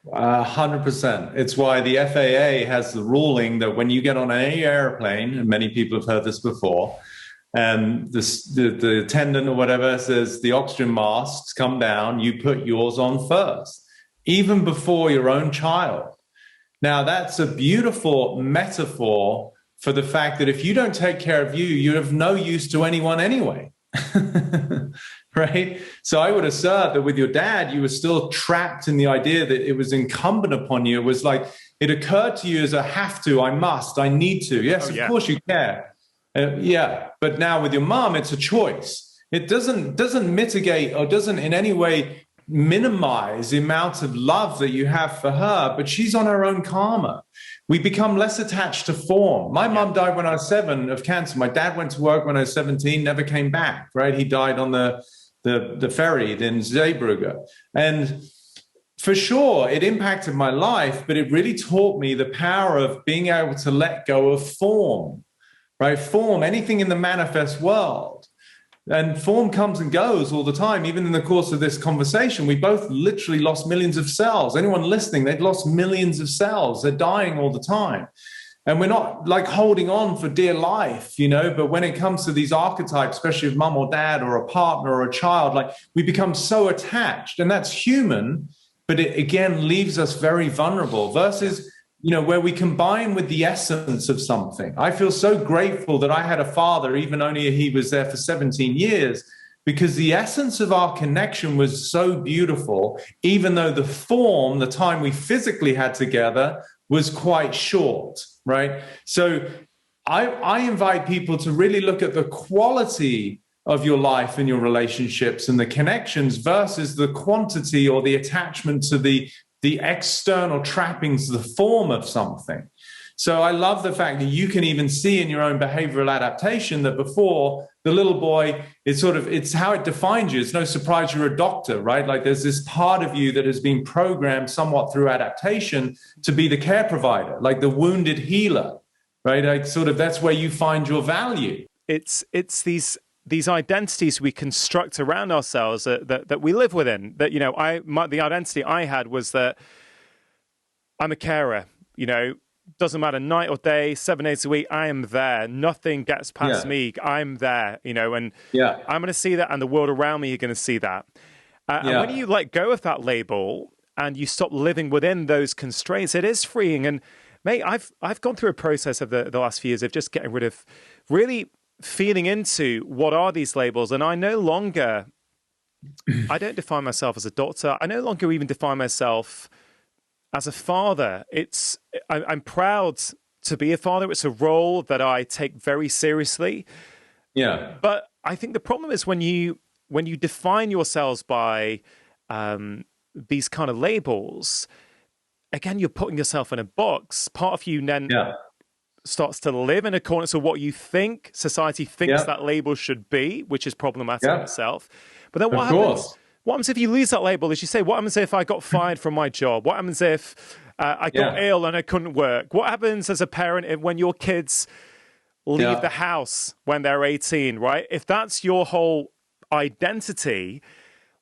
100%. It's why the FAA has the ruling that when you get on any airplane, and many people have heard this before, and the attendant or whatever says the oxygen masks come down, you put yours on first, even before your own child. Now, that's a beautiful metaphor for the fact that if you don't take care of you, you're of no use to anyone anyway. Right? So I would assert that with your dad, you were still trapped in the idea that it was incumbent upon you. It was like, it occurred to you as a have to, I must, I need to. Yes, of course you care. But now with your mom, it's a choice. It doesn't mitigate or doesn't in any way minimize the amount of love that you have for her, but she's on her own karma. We become less attached to form. My mom died when I was 7 of cancer. My dad went to work when I was 17, never came back, right? He died on the ferry in Zeebrugge. And for sure, it impacted my life, but it really taught me the power of being able to let go of form, right? Form, anything in the manifest world. And form comes and goes all the time. Even in the course of this conversation, we both literally lost millions of cells. Anyone listening, they've lost millions of cells. They're dying all the time. And we're not like holding on for dear life, but when it comes to these archetypes, especially of mum or dad or a partner or a child, like we become so attached, and that's human, but it again leaves us very vulnerable versus where we combine with the essence of something. I feel so grateful that I had a father, even only he was there for 17 years, because the essence of our connection was so beautiful, even though the form, the time we physically had together, was quite short, right? So I invite people to really look at the quality of your life and your relationships and the connections versus the quantity or the attachment to the external trappings, the form of something. So I love the fact that you can even see in your own behavioral adaptation that before the little boy, it's how it defines you. It's no surprise you're a doctor, right? Like there's this part of you that has been programmed somewhat through adaptation to be the care provider, like the wounded healer, right? Like that's where you find your value. It's these identities we construct around ourselves that we live within. That the identity I had was that I'm a carer. Doesn't matter night or day, 7 days a week, I am there. Nothing gets past me. I'm there. And I'm going to see that, and the world around me are going to see that. And when you let go of that label and you stop living within those constraints, it is freeing. And mate, I've gone through a process of the last few years of just getting rid of really feeling into what are these labels. And I don't define myself as a doctor. I no longer even define myself as a father. I'm proud to be a father. It's a role that I take very seriously. Yeah. But I think the problem is when you define yourselves by these kind of labels, again, you're putting yourself in a box. Part of you then starts to live in accordance with what you think society thinks that label should be, which is problematic in itself. But then what happens? What happens if you lose that label? As you say, what happens if I got fired from my job? What happens if I got ill and I couldn't work? What happens as a parent when your kids leave the house when they're 18, right? If that's your whole identity,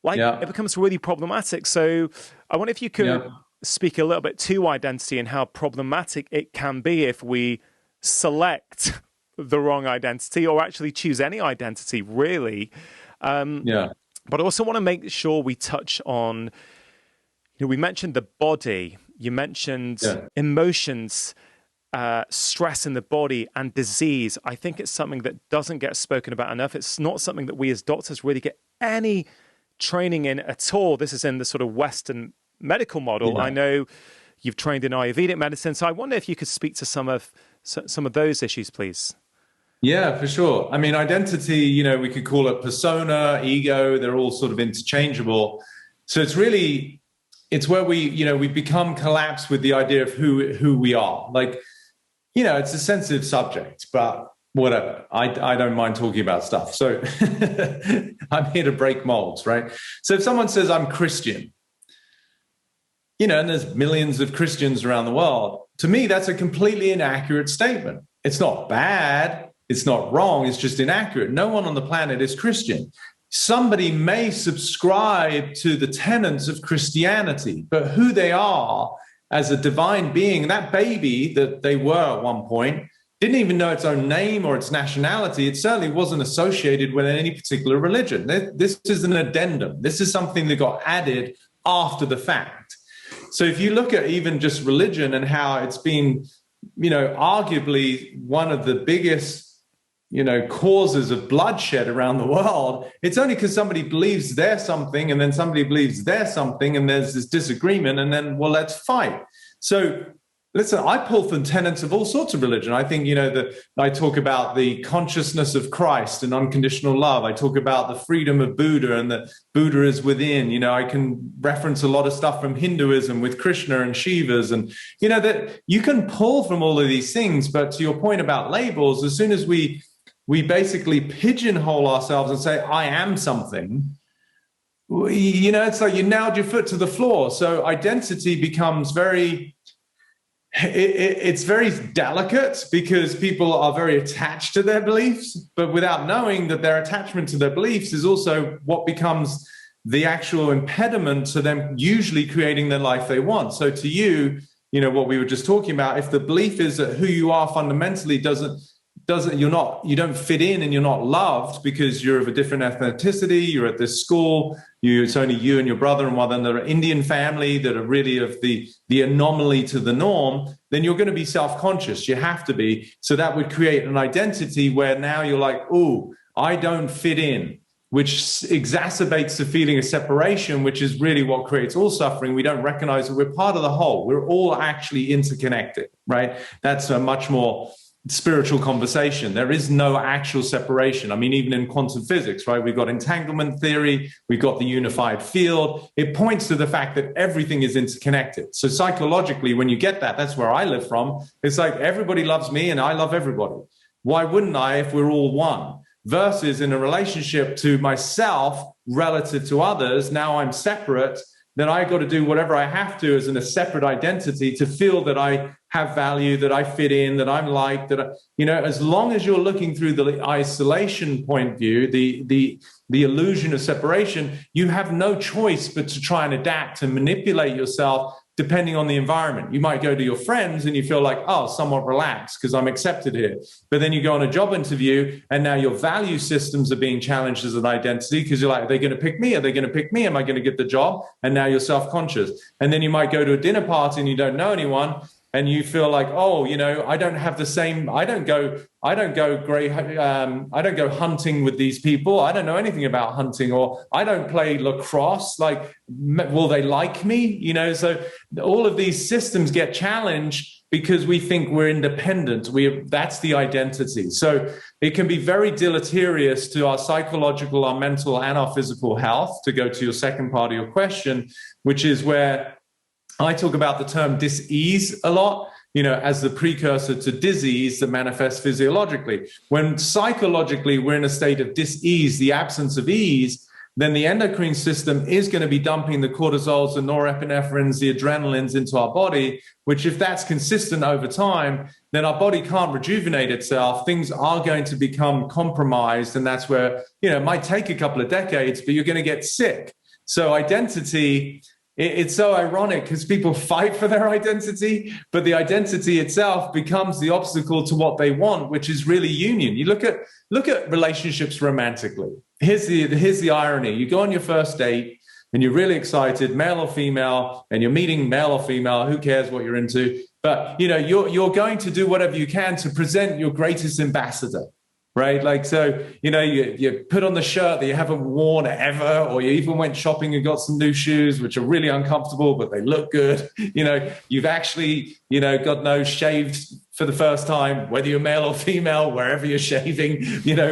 it becomes really problematic. So I wonder if you could speak a little bit to identity and how problematic it can be if we select the wrong identity or actually choose any identity, really. But I also want to make sure we touch on, we mentioned the body, you mentioned emotions, stress in the body and disease. I think it's something that doesn't get spoken about enough. It's not something that we as doctors really get any training in at all. This is in the sort of Western medical model. I know you've trained in Ayurvedic medicine. So I wonder if you could speak to some of those issues, please. Yeah, for sure. I mean, identity, we could call it persona, ego, they're all sort of interchangeable. So it's where we become collapsed with the idea of who we are. Like, it's a sensitive subject, but whatever. I don't mind talking about stuff. So I'm here to break molds, right? So if someone says I'm Christian, and there's millions of Christians around the world, to me, that's a completely inaccurate statement. It's not bad. It's not wrong. It's just inaccurate. No one on the planet is Christian. Somebody may subscribe to the tenets of Christianity, but who they are as a divine being, that baby that they were at one point, didn't even know its own name or its nationality. It certainly wasn't associated with any particular religion. This is an addendum. This is something that got added after the fact. So if you look at even just religion and how it's been, arguably one of the biggest causes of bloodshed around the world, it's only because somebody believes they're something and then somebody believes they're something and there's this disagreement and then, well, let's fight. So listen, I pull from tenets of all sorts of religion. I think, I talk about the consciousness of Christ and unconditional love. I talk about the freedom of Buddha and that Buddha is within. I can reference a lot of stuff from Hinduism with Krishna and Shivas. And, that you can pull from all of these things. But to your point about labels, as soon as we basically pigeonhole ourselves and say, I am something, it's like you nailed your foot to the floor. So identity becomes it's very delicate because people are very attached to their beliefs, but without knowing that their attachment to their beliefs is also what becomes the actual impediment to them usually creating the life they want. So to you, what we were just talking about, if the belief is that who you are fundamentally you don't fit in and you're not loved because you're of a different ethnicity, you're at this school, it's only you and your brother and one other Indian family that are really of the anomaly to the norm, then you're going to be self-conscious. You have to be. So that would create an identity where now you're like, oh, I don't fit in, which exacerbates the feeling of separation, which is really what creates all suffering. We don't recognize that we're part of the whole. We're all actually interconnected, right? That's a much more spiritual conversation. There is no actual separation. I mean, even in quantum physics, right? We've got entanglement theory, we've got the unified field. It points to the fact that everything is interconnected. So psychologically, when you get that, that's where I live from. It's like everybody loves me and I love everybody. Why wouldn't I if we're all one? Versus in a relationship to myself relative to others, now I'm separate, then I got to do whatever I have to as in a separate identity to feel that I have value, that I fit in, that I'm liked, that as long as you're looking through the isolation point of view, the illusion of separation, you have no choice but to try and adapt and manipulate yourself depending on the environment. You might go to your friends and you feel like, oh, somewhat relaxed because I'm accepted here. But then you go on a job interview and now your value systems are being challenged as an identity because you're like, are they going to pick me? Are they going to pick me? Am I going to get the job? And now you're self-conscious. And then you might go to a dinner party and you don't know anyone and you feel like, oh, I don't have the same, I don't go hunting with these people. I don't know anything about hunting, or I don't play lacrosse. Like, will they like me? So all of these systems get challenged because we think we're independent. That's the identity. So it can be very deleterious to our psychological, our mental, and our physical health, to go to your second part of your question, which is where I talk about the term dis-ease a lot, as the precursor to disease that manifests physiologically. When psychologically we're in a state of dis-ease, the absence of ease, then the endocrine system is going to be dumping the cortisols, the norepinephrines, the adrenalines into our body, which if that's consistent over time, then our body can't rejuvenate itself. Things are going to become compromised. And that's where, it might take a couple of decades, but you're going to get sick. So identity, it's so ironic because people fight for their identity, but the identity itself becomes the obstacle to what they want, which is really union. You look at relationships romantically. Here's the irony. You go on your first date and you're really excited, male or female, and you're meeting male or female, who cares what you're into? But you're going to do whatever you can to present your greatest ambassador, right? Like, so, you put on the shirt that you haven't worn ever, or you even went shopping and got some new shoes, which are really uncomfortable, but they look good. You've actually, God knows, shaved for the first time, whether you're male or female, wherever you're shaving,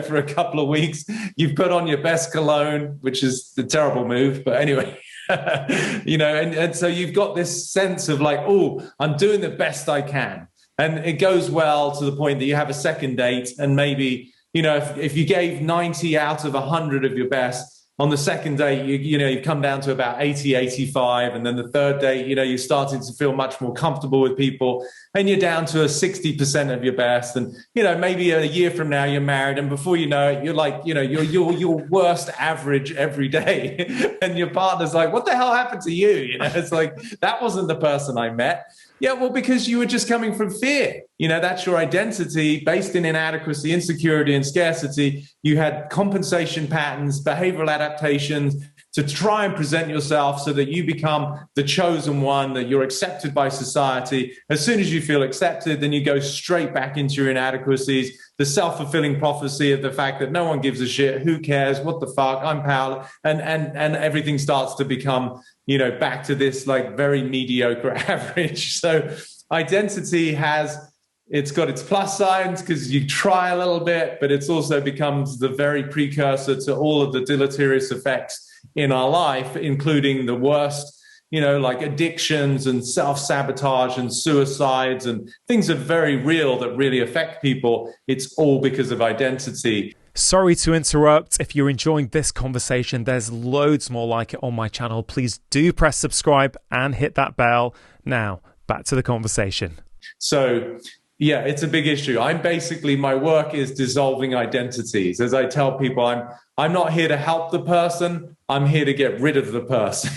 for a couple of weeks. You've put on your best cologne, which is the terrible move, but anyway. And so you've got this sense of like, oh, I'm doing the best I can. And it goes well to the point that you have a second date, and maybe, if you gave 90 out of 100 of your best, on the second date, you come down to about 80, 85. And then the third date, you're starting to feel much more comfortable with people, and you're down to a 60% of your best. And, maybe a year from now you're married, and before you know it, you're like, you're your worst average every day. And your partner's like, what the hell happened to you? It's like, that wasn't the person I met. Yeah, well, because you were just coming from fear. That's your identity based in inadequacy, insecurity, and scarcity. You had compensation patterns, behavioral adaptations to try and present yourself so that you become the chosen one, that you're accepted by society. As soon as you feel accepted, then you go straight back into your inadequacies, the self-fulfilling prophecy of the fact that no one gives a shit, who cares, what the fuck, I'm powerless, and everything starts to become, back to this like very mediocre average. So identity it's got its plus signs because you try a little bit, but it's also becomes the very precursor to all of the deleterious effects in our life, including the worst, like addictions and self-sabotage and suicides and things that are very real that really affect people. It's all because of identity. Sorry to interrupt. If you're enjoying this conversation, there's loads more like it on my channel. Please do press subscribe and hit that bell. Now, back to the conversation. So, yeah, it's a big issue. My work is dissolving identities. As I tell people, I'm not here to help the person. I'm here to get rid of the person.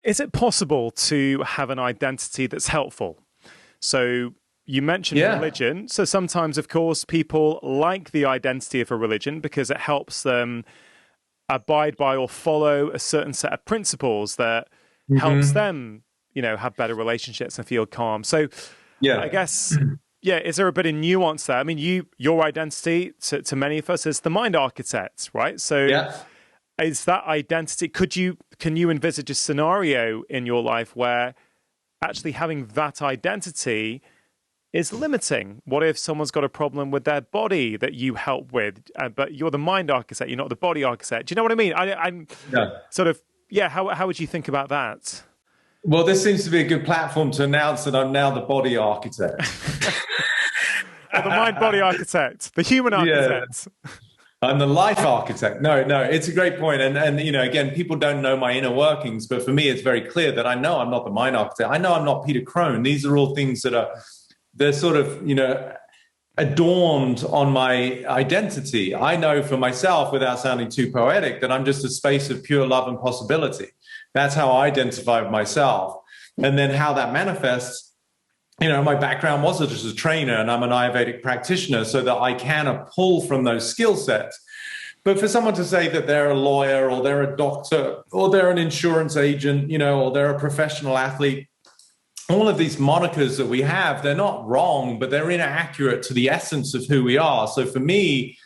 Is it possible to have an identity that's helpful? So you mentioned religion. So sometimes, of course, people like the identity of a religion because it helps them abide by or follow a certain set of principles that helps them, have better relationships and feel calm. So I guess, is there a bit of nuance there? I mean, your identity to many of us is the mind architect, right? So is that identity, can you envisage a scenario in your life where actually having that identity is limiting? What if someone's got a problem with their body that you help with, but you're the mind architect, you're not the body architect? Do you know what I mean? I'm sort of, how would you think about that? Well, this seems to be a good platform to announce that I'm now the body architect. Or the mind-body architect, the human architect. Yeah. I'm the life architect. No, it's a great point. And again, people don't know my inner workings, but for me, it's very clear that I know I'm not the mind architect. I know I'm not Peter Crone. These are all things they're sort of, adorned on my identity. I know for myself, without sounding too poetic, that I'm just a space of pure love and possibility. That's how I identify with myself. And then how that manifests, my background was just a trainer, and I'm an Ayurvedic practitioner, so that I can pull from those skill sets. But for someone to say that they're a lawyer or they're a doctor or they're an insurance agent, or they're a professional athlete, all of these monikers that we have, they're not wrong, but they're inaccurate to the essence of who we are. So for me,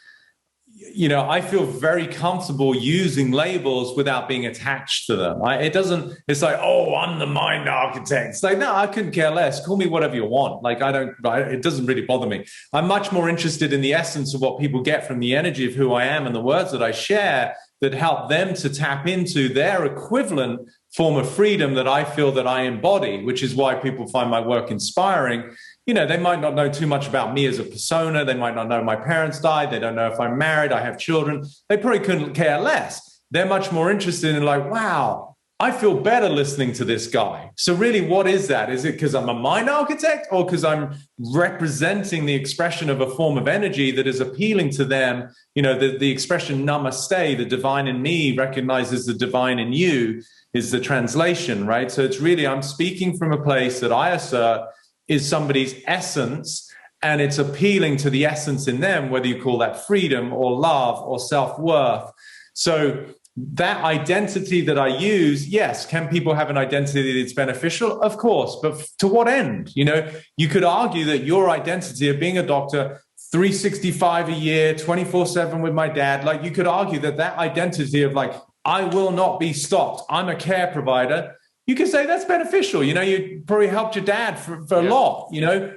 I feel very comfortable using labels without being attached to them. It's like, oh, I'm the mind architect. It's like, no, I couldn't care less. Call me whatever you want. Like, it doesn't really bother me. I'm much more interested in the essence of what people get from the energy of who I am and the words that I share that help them to tap into their equivalent form of freedom that I feel that I embody, which is why people find my work inspiring. They might not know too much about me as a persona. They might not know my parents died. They don't know if I'm married, I have children. They probably couldn't care less. They're much more interested in like, wow, I feel better listening to this guy. So really, what is that? Is it because I'm a mind architect, or because I'm representing the expression of a form of energy that is appealing to them? The expression namaste, the divine in me recognizes the divine in you, is the translation, right? So it's really, I'm speaking from a place that I assert is somebody's essence, and it's appealing to the essence in them, whether you call that freedom or love or self-worth. So that identity that I use, yes, can people have an identity that's beneficial? Of course, but to what end? You could argue that your identity of being a doctor 365 a year, 24/7 with my dad. Like, you could argue that that identity of like, I will not be stopped, I'm a care provider, you could say that's beneficial. You know, you probably helped your dad for a lot, you know.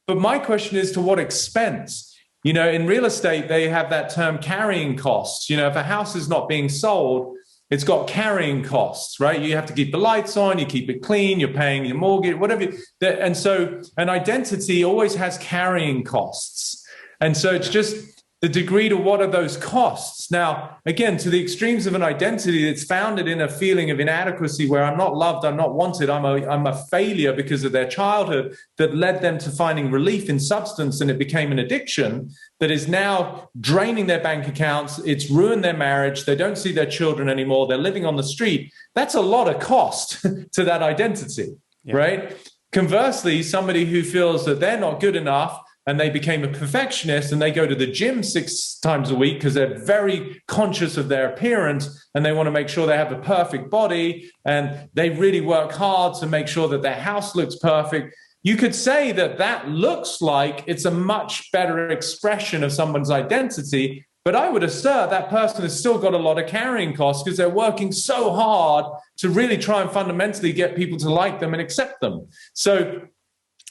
But my question is, to what expense? You know, in real estate, they have that term carrying costs. You know, if a house is not being sold, it's got carrying costs, right? You have to keep the lights on, you keep it clean, you're paying your mortgage, whatever. And so an identity always has carrying costs. And so it's just the degree to what are those costs. Now, again, to the extremes of an identity that's founded in a feeling of inadequacy where I'm not loved, I'm not wanted, I'm a failure because of their childhood, that led them to finding relief in substance, and it became an addiction that is now draining their bank accounts. It's ruined their marriage. They don't see their children anymore. They're living on the street. That's a lot of cost to that identity, right? Conversely, somebody who feels that they're not good enough, and they became a perfectionist, and they go to the gym 6 times a week because they're very conscious of their appearance and they want to make sure they have a perfect body, and they really work hard to make sure that their house looks perfect. You could say that that looks like it's a much better expression of someone's identity, but I would assert that person has still got a lot of carrying costs because they're working so hard to really try and fundamentally get people to like them and accept them. So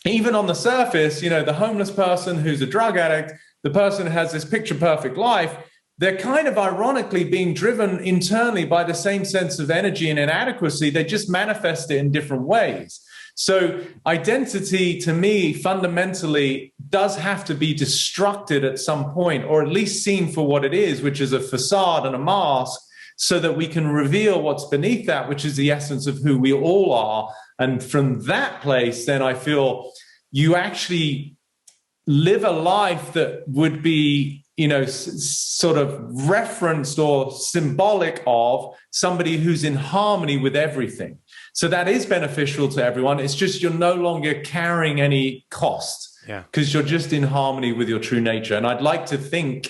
even on the surface, you know, the homeless person who's a drug addict, the person who has this picture perfect life, they're kind of ironically being driven internally by the same sense of energy and inadequacy. They just manifest it in different ways. So identity, to me, fundamentally does have to be destructed at some point, or at least seen for what it is, which is a facade and a mask, so that we can reveal what's beneath that, which is the essence of who we all are. And from that place, then I feel you actually live a life that would be, you know, sort of referenced or symbolic of somebody who's in harmony with everything. So that is beneficial to everyone. It's just you're no longer carrying any cost because you're just in harmony with your true nature. And I'd like to think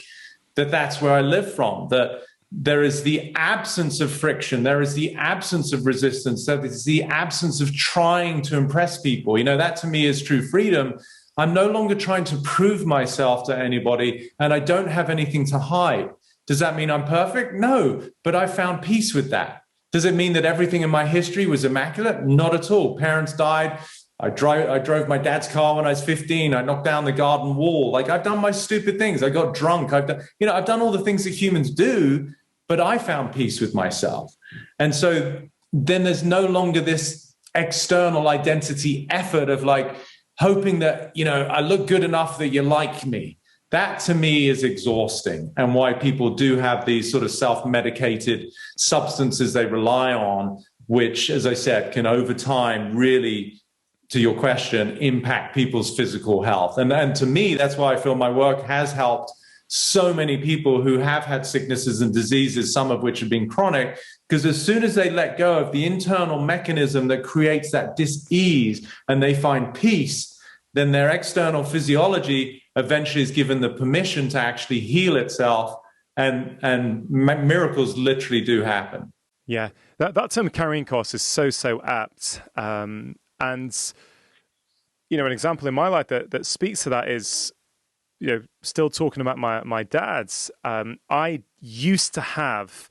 that that's where I live from, that there is the absence of friction. There is the absence of resistance. There is the absence of trying to impress people. You know, that to me is true freedom. I'm no longer trying to prove myself to anybody, and I don't have anything to hide. Does that mean I'm perfect? No, but I found peace with that. Does it mean that everything in my history was immaculate? Not at all. Parents died. I drove my dad's car when I was 15. I knocked down the garden wall. Like, I've done my stupid things. I got drunk. I've done all the things that humans do, but I found peace with myself. And so then there's no longer this external identity effort of like hoping that, you know, I look good enough that you like me. That to me is exhausting, and why people do have these sort of self-medicated substances they rely on, which, as I said, can over time really, to your question, impact people's physical health. And to me, that's why I feel my work has helped so many people who have had sicknesses and diseases, some of which have been chronic, because as soon as they let go of the internal mechanism that creates that dis-ease and they find peace, then their external physiology eventually is given the permission to actually heal itself, and miracles literally do happen. Yeah, that term carrying costs is so apt. And, you know, an example in my life that speaks to that is, you know, still talking about my dad's. I used to have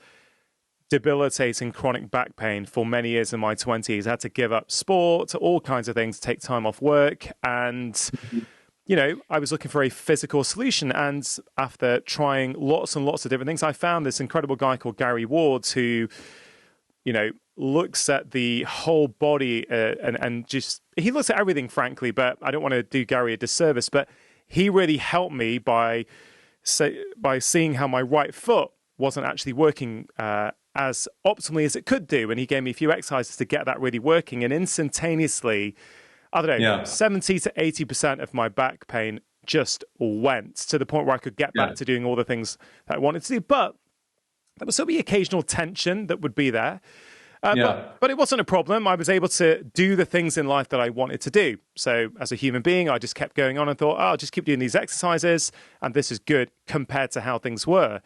debilitating chronic back pain for many years in my 20s. I had to give up sport, all kinds of things, take time off work. And, you know, I was looking for a physical solution. And after trying lots and lots of different things, I found this incredible guy called Gary Ward who, you know, looks at the whole body and just, he looks at everything, frankly, but I don't want to do Gary a disservice, but he really helped me by seeing how my right foot wasn't actually working as optimally as it could do. And he gave me a few exercises to get that really working. And instantaneously, I don't know, 70 to 80% of my back pain just went, to the point where I could get back to doing all the things that I wanted to do. But there would still be occasional tension that would be there. But it wasn't a problem. I was able to do the things in life that I wanted to do. So as a human being, I just kept going on and thought, I'll just keep doing these exercises, and this is good compared to how things were.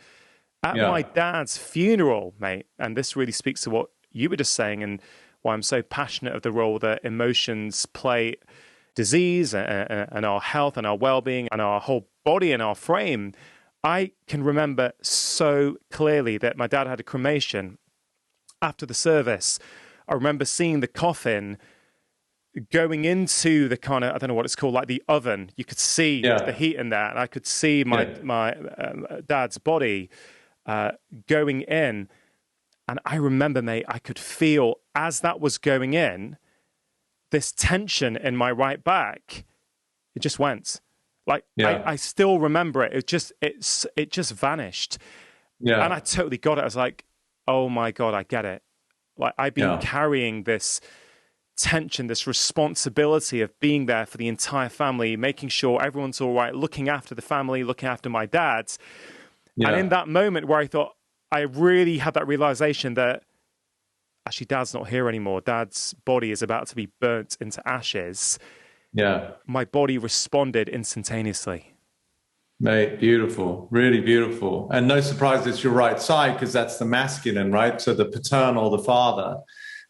At my dad's funeral, mate, and this really speaks to what you were just saying and why I'm so passionate of the role that emotions play disease and our health and our well-being and our whole body and our frame. I can remember so clearly that my dad had a cremation. After the service, I remember seeing the coffin going into the kind of, I don't know what it's called, like the oven. You could see the heat in there, and I could see my dad's body going in. And I remember, mate, I could feel as that was going in, this tension in my right back. It just went. Like I still remember it. It just vanished. Yeah. And I totally got it. I was like, oh my God, I get it. Like I've been carrying this tension, this responsibility of being there for the entire family, making sure everyone's all right, looking after the family, looking after my dad. Yeah. And in that moment where I thought, I really had that realization that actually Dad's not here anymore. Dad's body is about to be burnt into ashes. Yeah. My body responded instantaneously. Mate, beautiful, really beautiful. And no surprise it's your right side, because that's the masculine, right? So the paternal, the father.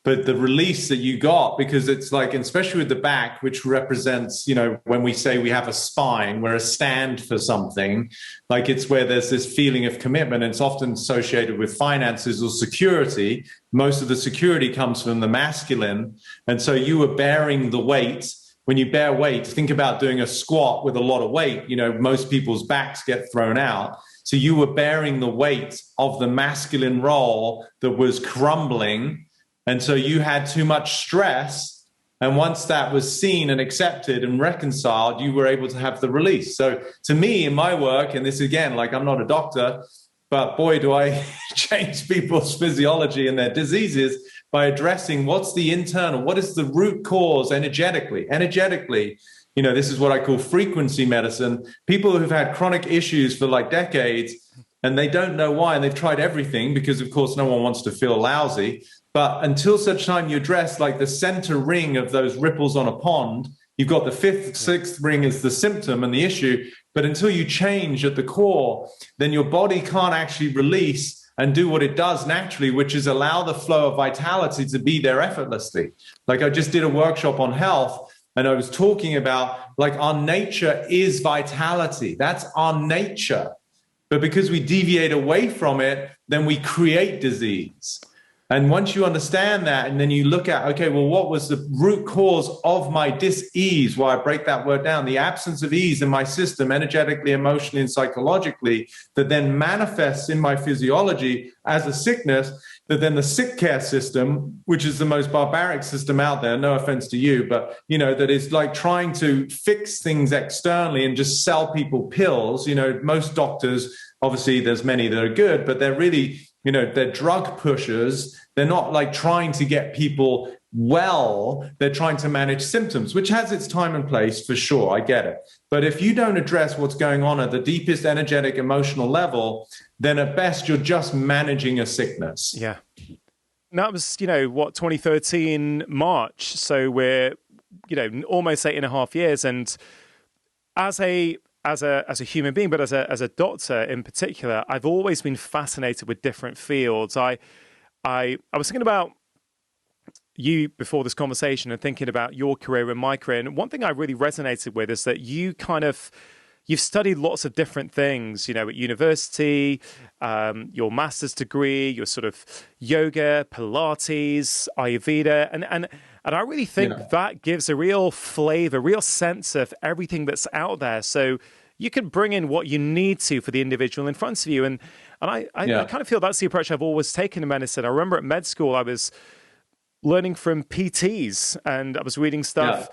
But the release that you got, because it's like, especially with the back, which represents, you know, when we say we have a spine, we're a stand for something, like it's where there's this feeling of commitment. And it's often associated with finances or security. Most of the security comes from the masculine. And so you were bearing the weight. When you bear weight, think about doing a squat with a lot of weight. You know, most people's backs get thrown out. So you were bearing the weight of the masculine role that was crumbling. And so you had too much stress. And once that was seen and accepted and reconciled, you were able to have the release. So to me, in my work, and this again, like I'm not a doctor, but boy, do I change people's physiology and their diseases by addressing what's the internal, what is the root cause energetically. Energetically, you know, this is what I call frequency medicine. People who've had chronic issues for like decades, and they don't know why, and they've tried everything because, of course, no one wants to feel lousy. But until such time you address like the center ring of those ripples on a pond, you've got the fifth, sixth ring is the symptom and the issue. But until you change at the core, then your body can't actually release and do what it does naturally, which is allow the flow of vitality to be there effortlessly. Like I just did a workshop on health, and I was talking about like our nature is vitality. That's our nature. But because we deviate away from it, then we create disease. And once you understand that, and then you look at, okay, well, what was the root cause of my dis-ease? Well, I break that word down, the absence of ease in my system, energetically, emotionally, and psychologically, that then manifests in my physiology as a sickness, that then the sick care system, which is the most barbaric system out there, no offense to you, but, you know, that is like trying to fix things externally and just sell people pills. You know, most doctors, obviously there's many that are good, but they're really, you know, they're drug pushers. They're not like trying to get people well. They're trying to manage symptoms, which has its time and place for sure. I get it. But if you don't address what's going on at the deepest energetic, emotional level, then at best you're just managing a sickness. Yeah. And that was, 2013 March. So we're, almost 8.5 years. And as a human being, but as a doctor in particular, I've always been fascinated with different fields. I was thinking about you before this conversation and thinking about your career and my career. And one thing I really resonated with is that you've studied lots of different things, at university, your master's degree, your sort of yoga, Pilates, Ayurveda. And I really think that gives a real flavor, real sense of everything that's out there. So you can bring in what you need to for the individual in front of you. And I kind of feel that's the approach I've always taken in medicine. I remember at med school, I was learning from PTs and I was reading stuff,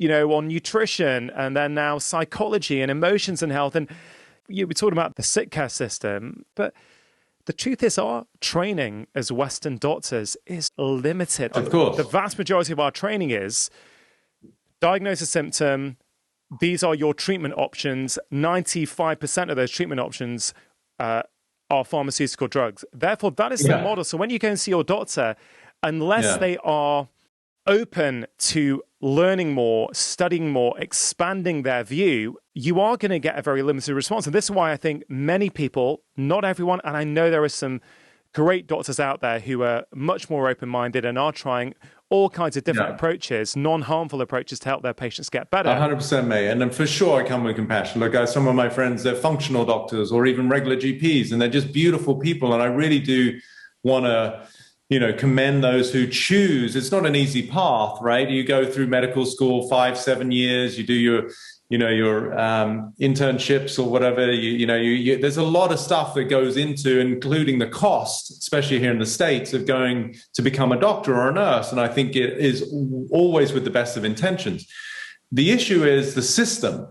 on nutrition and then now psychology and emotions and health. And we're talking about the sick care system, but the truth is our training as Western doctors is limited. Of course. The vast majority of our training is diagnose a symptom. These are your treatment options. 95% of those treatment options are pharmaceutical drugs. Therefore, that is the model. So when you go and see your doctor, unless they are open to learning more, studying more, expanding their view, you are going to get a very limited response. And this is why I think many people, not everyone, and I know there are some great doctors out there who are much more open-minded and are trying all kinds of different approaches, non-harmful approaches to help their patients get better. 100%, mate. And then for sure, I come with compassion. Look, some of my friends, they're functional doctors or even regular GPs, and they're just beautiful people. And I really do want to, commend those who choose. It's not an easy path, right? You go through medical school 5-7 years, you do your internships or whatever, there's a lot of stuff that goes into, including the cost, especially here in the States, of going to become a doctor or a nurse. And I think it is always with the best of intentions. The issue is the system,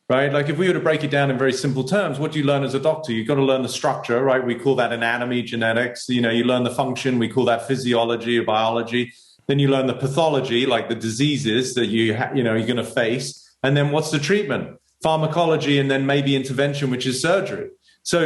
right? Like if we were to break it down in very simple terms, what do you learn as a doctor? You've got to learn the structure, right? We call that anatomy, genetics. You learn the function. We call that physiology or biology. Then you learn the pathology, like the diseases that you're going to face. And then what's the treatment? Pharmacology, and then maybe intervention, which is surgery. So,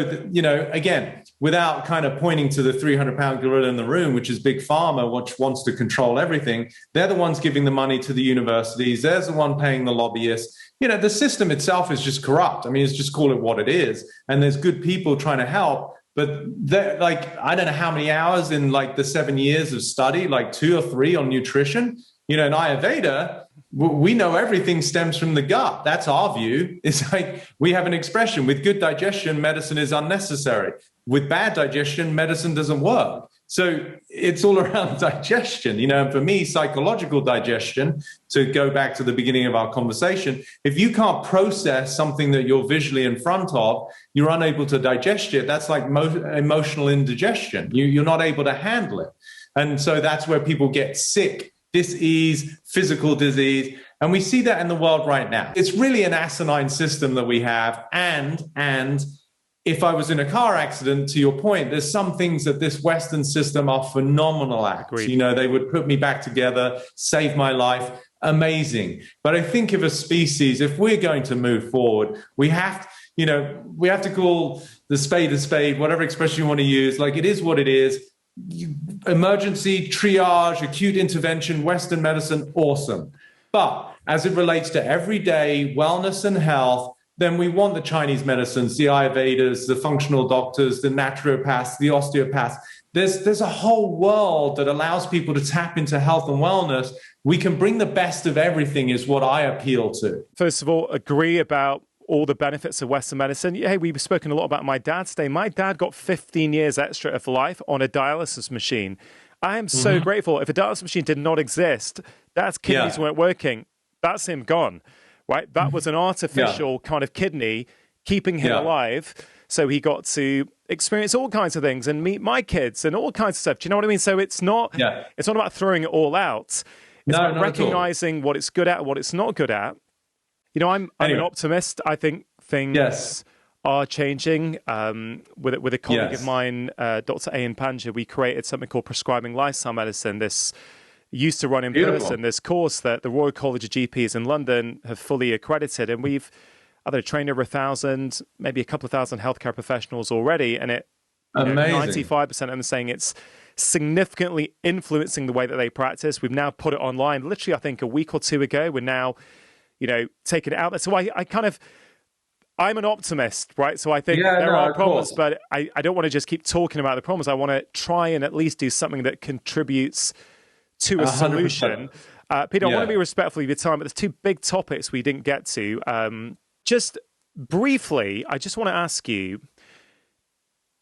again, without kind of pointing to the 300-pound gorilla in the room, which is big pharma, which wants to control everything, they're the ones giving the money to the universities. There's the one paying the lobbyists. The system itself is just corrupt. I mean, it's just call it what it is. And there's good people trying to help. But I don't know how many hours in the 7 years of study, 2 or 3 on nutrition. In Ayurveda, we know everything stems from the gut. That's our view. It's like we have an expression: with good digestion, medicine is unnecessary. With bad digestion, medicine doesn't work. So it's all around digestion. And for me, psychological digestion, to go back to the beginning of our conversation, if you can't process something that you're visually in front of, you're unable to digest it. That's like emotional indigestion. You're not able to handle it. And so that's where people get sick. Dis-ease, physical disease. And we see that in the world right now. It's really an asinine system that we have. And if I was in a car accident, to your point, there's some things that this Western system are phenomenal at. Agreed. They would put me back together, save my life. Amazing. But I think of a species, if we're going to move forward, we have to call the spade a spade, whatever expression you want to use. Like, it is what it is. Emergency, triage, acute intervention, Western medicine, awesome. But as it relates to everyday wellness and health, then we want the Chinese medicines, the Ayurvedas, the functional doctors, the naturopaths, the osteopaths. There's a whole world that allows people to tap into health and wellness. We can bring the best of everything is what I appeal to. First of all, agree about all the benefits of Western medicine. Hey, we've spoken a lot about my dad today. My dad got 15 years extra of life on a dialysis machine. I am so grateful. If a dialysis machine did not exist, dad's kidneys weren't working. That's him gone, right? That was an artificial kind of kidney keeping him alive. So he got to experience all kinds of things and meet my kids and all kinds of stuff. Do you know what I mean? So it's not about throwing it all out. It's about recognizing what it's good at and what it's not good at. I'm an optimist. I think things are changing. With a colleague of mine, Dr. A.a. Panja, we created something called Prescribing Lifestyle Medicine. This used to run in person, this course that the Royal College of GPs in London have fully accredited. And we've trained over 1,000, maybe a couple of thousand healthcare professionals already. And 95% of them are saying it's significantly influencing the way that they practice. We've now put it online, literally, I think a week or two ago. We're now taking it out there. So I'm an optimist, right? So I think there are problems, but I don't want to just keep talking about the problems. I want to try and at least do something that contributes to a solution. Peter, I want to be respectful of your time, but there's 2 big topics we didn't get to. Just briefly, I just want to ask you,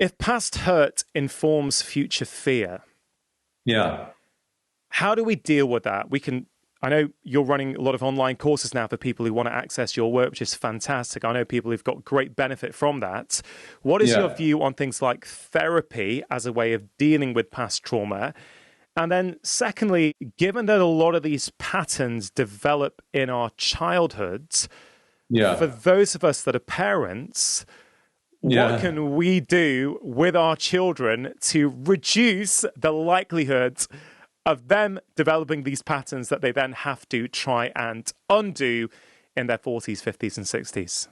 if past hurt informs future fear, how do we deal with that? I know you're running a lot of online courses now for people who want to access your work, which is fantastic. I know people who've got great benefit from that. What is your view on things like therapy as a way of dealing with past trauma? And then secondly, given that a lot of these patterns develop in our childhoods, for those of us that are parents, what can we do with our children to reduce the likelihood of them developing these patterns that they then have to try and undo in their 40s, 50s, and 60s?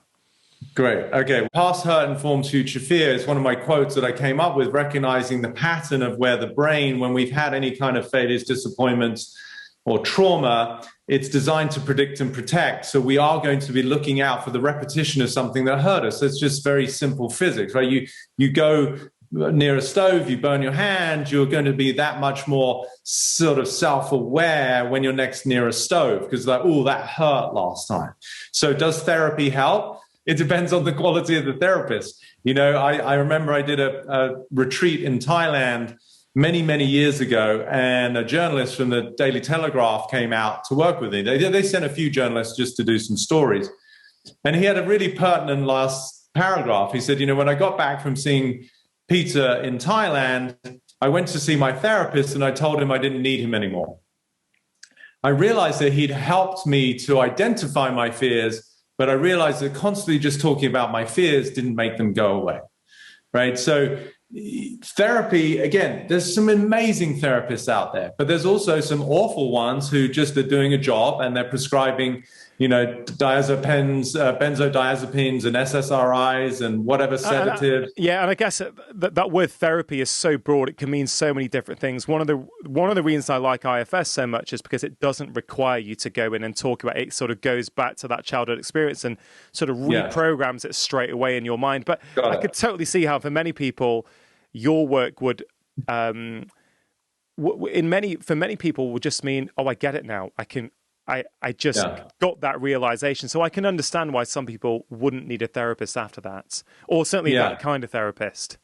Great. Okay. Past hurt informs future fear is one of my quotes that I came up with, recognizing the pattern of where the brain, when we've had any kind of failures, disappointments, or trauma, it's designed to predict and protect. So we are going to be looking out for the repetition of something that hurt us. It's just very simple physics, right? You go near a stove, you burn your hand, you're going to be that much more sort of self-aware when you're next near a stove, because like, oh, that hurt last time. So does therapy help? It depends on the quality of the therapist. You know, I remember I did a retreat in Thailand many, many years ago, and a journalist from the Daily Telegraph came out to work with me. They sent a few journalists just to do some stories. And he had a really pertinent last paragraph. He said, you know, when I got back from seeing Peter in Thailand, I went to see my therapist and I told him I didn't need him anymore. I realized that he'd helped me to identify my fears, but I realized that constantly just talking about my fears didn't make them go away, right? So therapy, again, there's some amazing therapists out there, but there's also some awful ones who just are doing a job and they're prescribing, you know, benzodiazepines and SSRIs and whatever sedatives. Yeah, and I guess that word therapy is so broad; it can mean so many different things. One of the reasons I like IFS so much is because it doesn't require you to go in and talk about it. It sort of goes back to that childhood experience and sort of reprograms it straight away in your mind. But I could totally see how for many people, your work would, for many people, will just mean, oh, I get it now. I just got that realization. So I can understand why some people wouldn't need a therapist after that, or certainly that kind of therapist.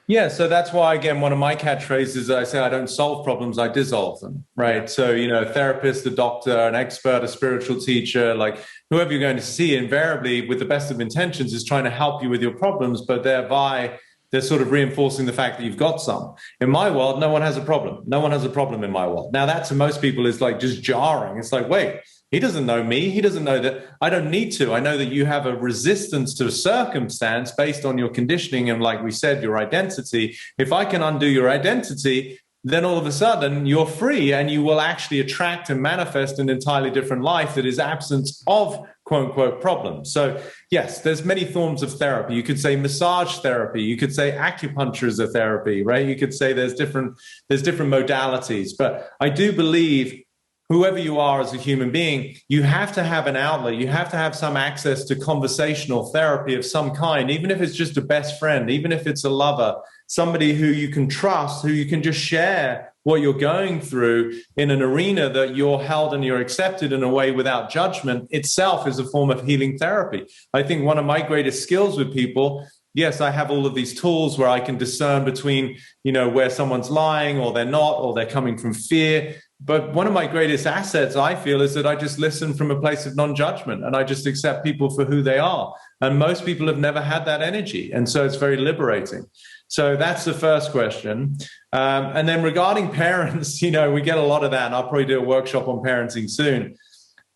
Yeah, so that's why, again, one of my catchphrases, I say I don't solve problems, I dissolve them, right? Yeah. So, you know, a therapist, a doctor, an expert, a spiritual teacher, like whoever you're going to see, invariably, with the best of intentions, is trying to help you with your problems, but thereby they're sort of reinforcing the fact that you've got some. In my world, no one has a problem. No one has a problem in my world. Now, that to most people is like just jarring. It's like, wait, he doesn't know me. He doesn't know that. I don't need to. I know that you have a resistance to a circumstance based on your conditioning and, like we said, your identity. If I can undo your identity, then all of a sudden you're free and you will actually attract and manifest an entirely different life that is absence of quote unquote problems. So yes, there's many forms of therapy. You could say massage therapy. You could say acupuncture is a therapy, right? You could say there's different modalities. But I do believe whoever you are as a human being, you have to have an outlet. You have to have some access to conversational therapy of some kind, even if it's just a best friend, even if it's a lover, somebody who you can trust, who you can just share what you're going through in an arena that you're held and you're accepted in a way without judgment itself is a form of healing therapy. I think one of my greatest skills with people, yes, I have all of these tools where I can discern between, you know, where someone's lying or they're not, or they're coming from fear. But one of my greatest assets, I feel, is that I just listen from a place of non-judgment and I just accept people for who they are. And most people have never had that energy. And so it's very liberating. So that's the first question. And then regarding parents, you know, we get a lot of that, and I'll probably do a workshop on parenting soon.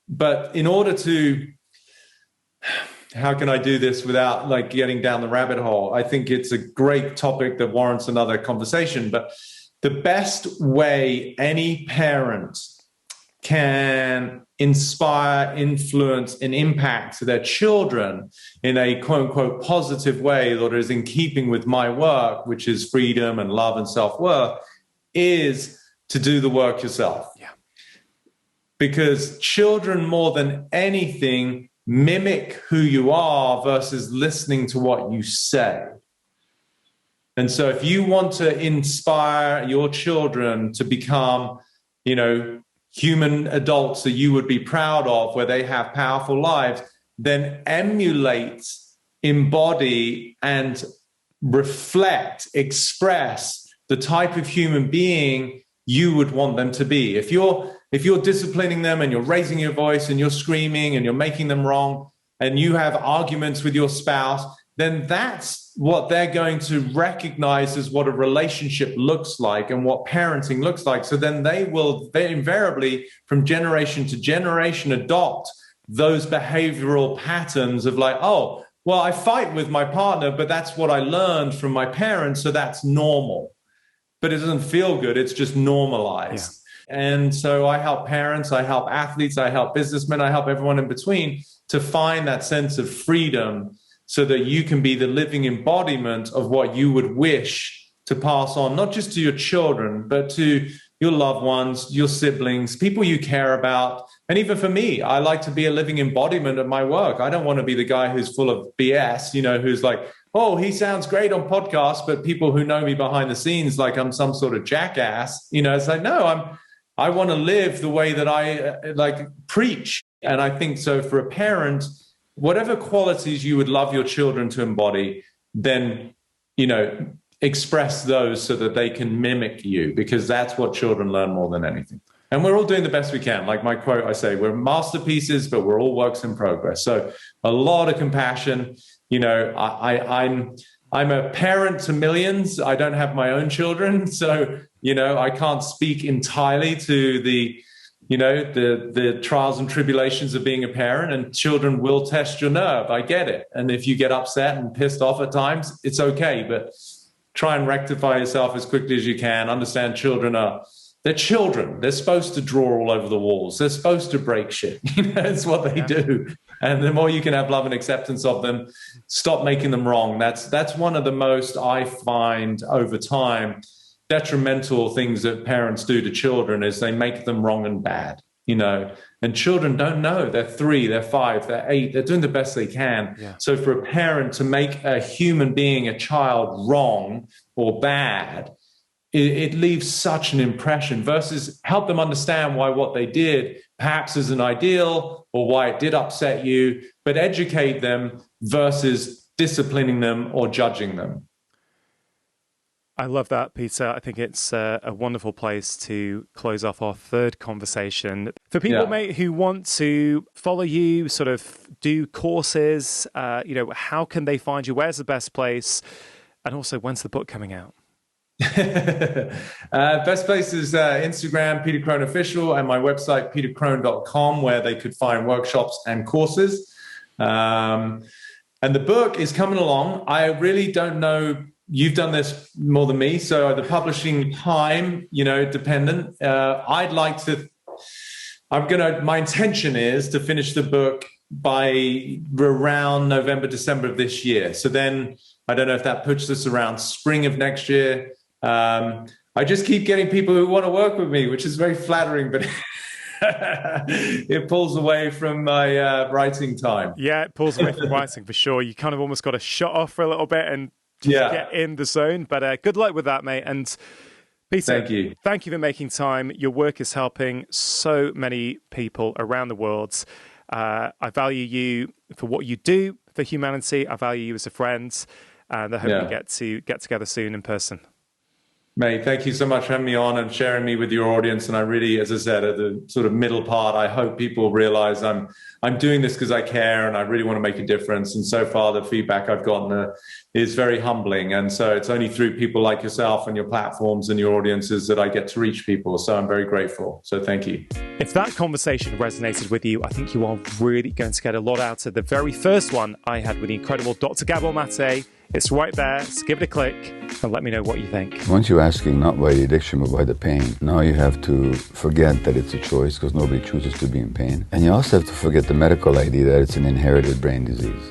But in order to, how can I do this without like getting down the rabbit hole? I think it's a great topic that warrants another conversation. But the best way any parent can inspire, influence, and impact their children in a quote unquote positive way that is in keeping with my work, which is freedom and love and self-worth, is to do the work yourself. Yeah. Because children, more than anything, mimic who you are versus listening to what you say. And so if you want to inspire your children to become, you know, human adults that you would be proud of, where they have powerful lives, then emulate, embody, and reflect, express the type of human being you would want them to be. If you're disciplining them and you're raising your voice and you're screaming and you're making them wrong and you have arguments with your spouse, then that's what they're going to recognize as what a relationship looks like and what parenting looks like. So then they invariably, from generation to generation, adopt those behavioral patterns of like, oh, well, I fight with my partner, but that's what I learned from my parents, so that's normal. But it doesn't feel good. It's just normalized. Yeah. And so I help parents, I help athletes, I help businessmen, I help everyone in between to find that sense of freedom, so that you can be the living embodiment of what you would wish to pass on, not just to your children, but to your loved ones, your siblings, people you care about. And even for me, I like to be a living embodiment of my work. I don't want to be the guy who's full of BS, who's like, oh, he sounds great on podcasts, but people who know me behind the scenes, like I'm some sort of jackass. It's like, no, I want to live the way that I preach. And I think so for a parent, whatever qualities you would love your children to embody, then, express those so that they can mimic you, because that's what children learn more than anything. And we're all doing the best we can. Like my quote, I say, we're masterpieces, but we're all works in progress. So a lot of compassion. I'm a parent to millions. I don't have my own children. So, I can't speak entirely to the trials and tribulations of being a parent, and children will test your nerve. I get it. And if you get upset and pissed off at times, it's okay. But try and rectify yourself as quickly as you can. Understand they're children. They're supposed to draw all over the walls. They're supposed to break shit. It's what they do. And the more you can have love and acceptance of them, stop making them wrong. That's one of the most, I find over time, detrimental things that parents do to children is they make them wrong and bad, and children don't know. They're 3, they're 5, they're 8, they're doing the best they can. Yeah. So for a parent to make a human being, a child, wrong or bad, it leaves such an impression, versus help them understand why what they did perhaps isn't ideal or why it did upset you, but educate them versus disciplining them or judging them. I love that, Peter. I think it's a wonderful place to close off our third conversation. For people, mate, who want to follow you, sort of do courses, how can they find you? Where's the best place? And also, when's the book coming out? Best place is Instagram, Peter Crone Official, and my website, petercrone.com, where they could find workshops and courses. And the book is coming along. I really don't know. You've done this more than me, so the publishing time, dependent. My intention is to finish the book by around November, December of this year. So then I don't know if that puts us around spring of next year. I just keep getting people who want to work with me, which is very flattering, but it pulls away from my writing time. Yeah, it pulls away from writing for sure. You kind of almost got to shut off for a little bit and just get in the zone. But good luck with that, mate. And Peter, thank you for making time. Your work is helping so many people around the world. I value you for what you do for humanity. I value you as a friend. And I hope we get together soon in person. Mate, thank you so much for having me on and sharing me with your audience. And I really, as I said, at the sort of middle part, I hope people realize I'm doing this because I care and I really want to make a difference. And so far, the feedback I've gotten is very humbling. And so it's only through people like yourself and your platforms and your audiences that I get to reach people. So I'm very grateful. So thank you. If that conversation resonated with you, I think you are really going to get a lot out of the very first one I had with the incredible Dr. Gabor Mate. It's right there. So give it a click and let me know what you think. Once you're asking not why the addiction, but why the pain, now you have to forget that it's a choice because nobody chooses to be in pain. And you also have to forget the medical idea that it's an inherited brain disease.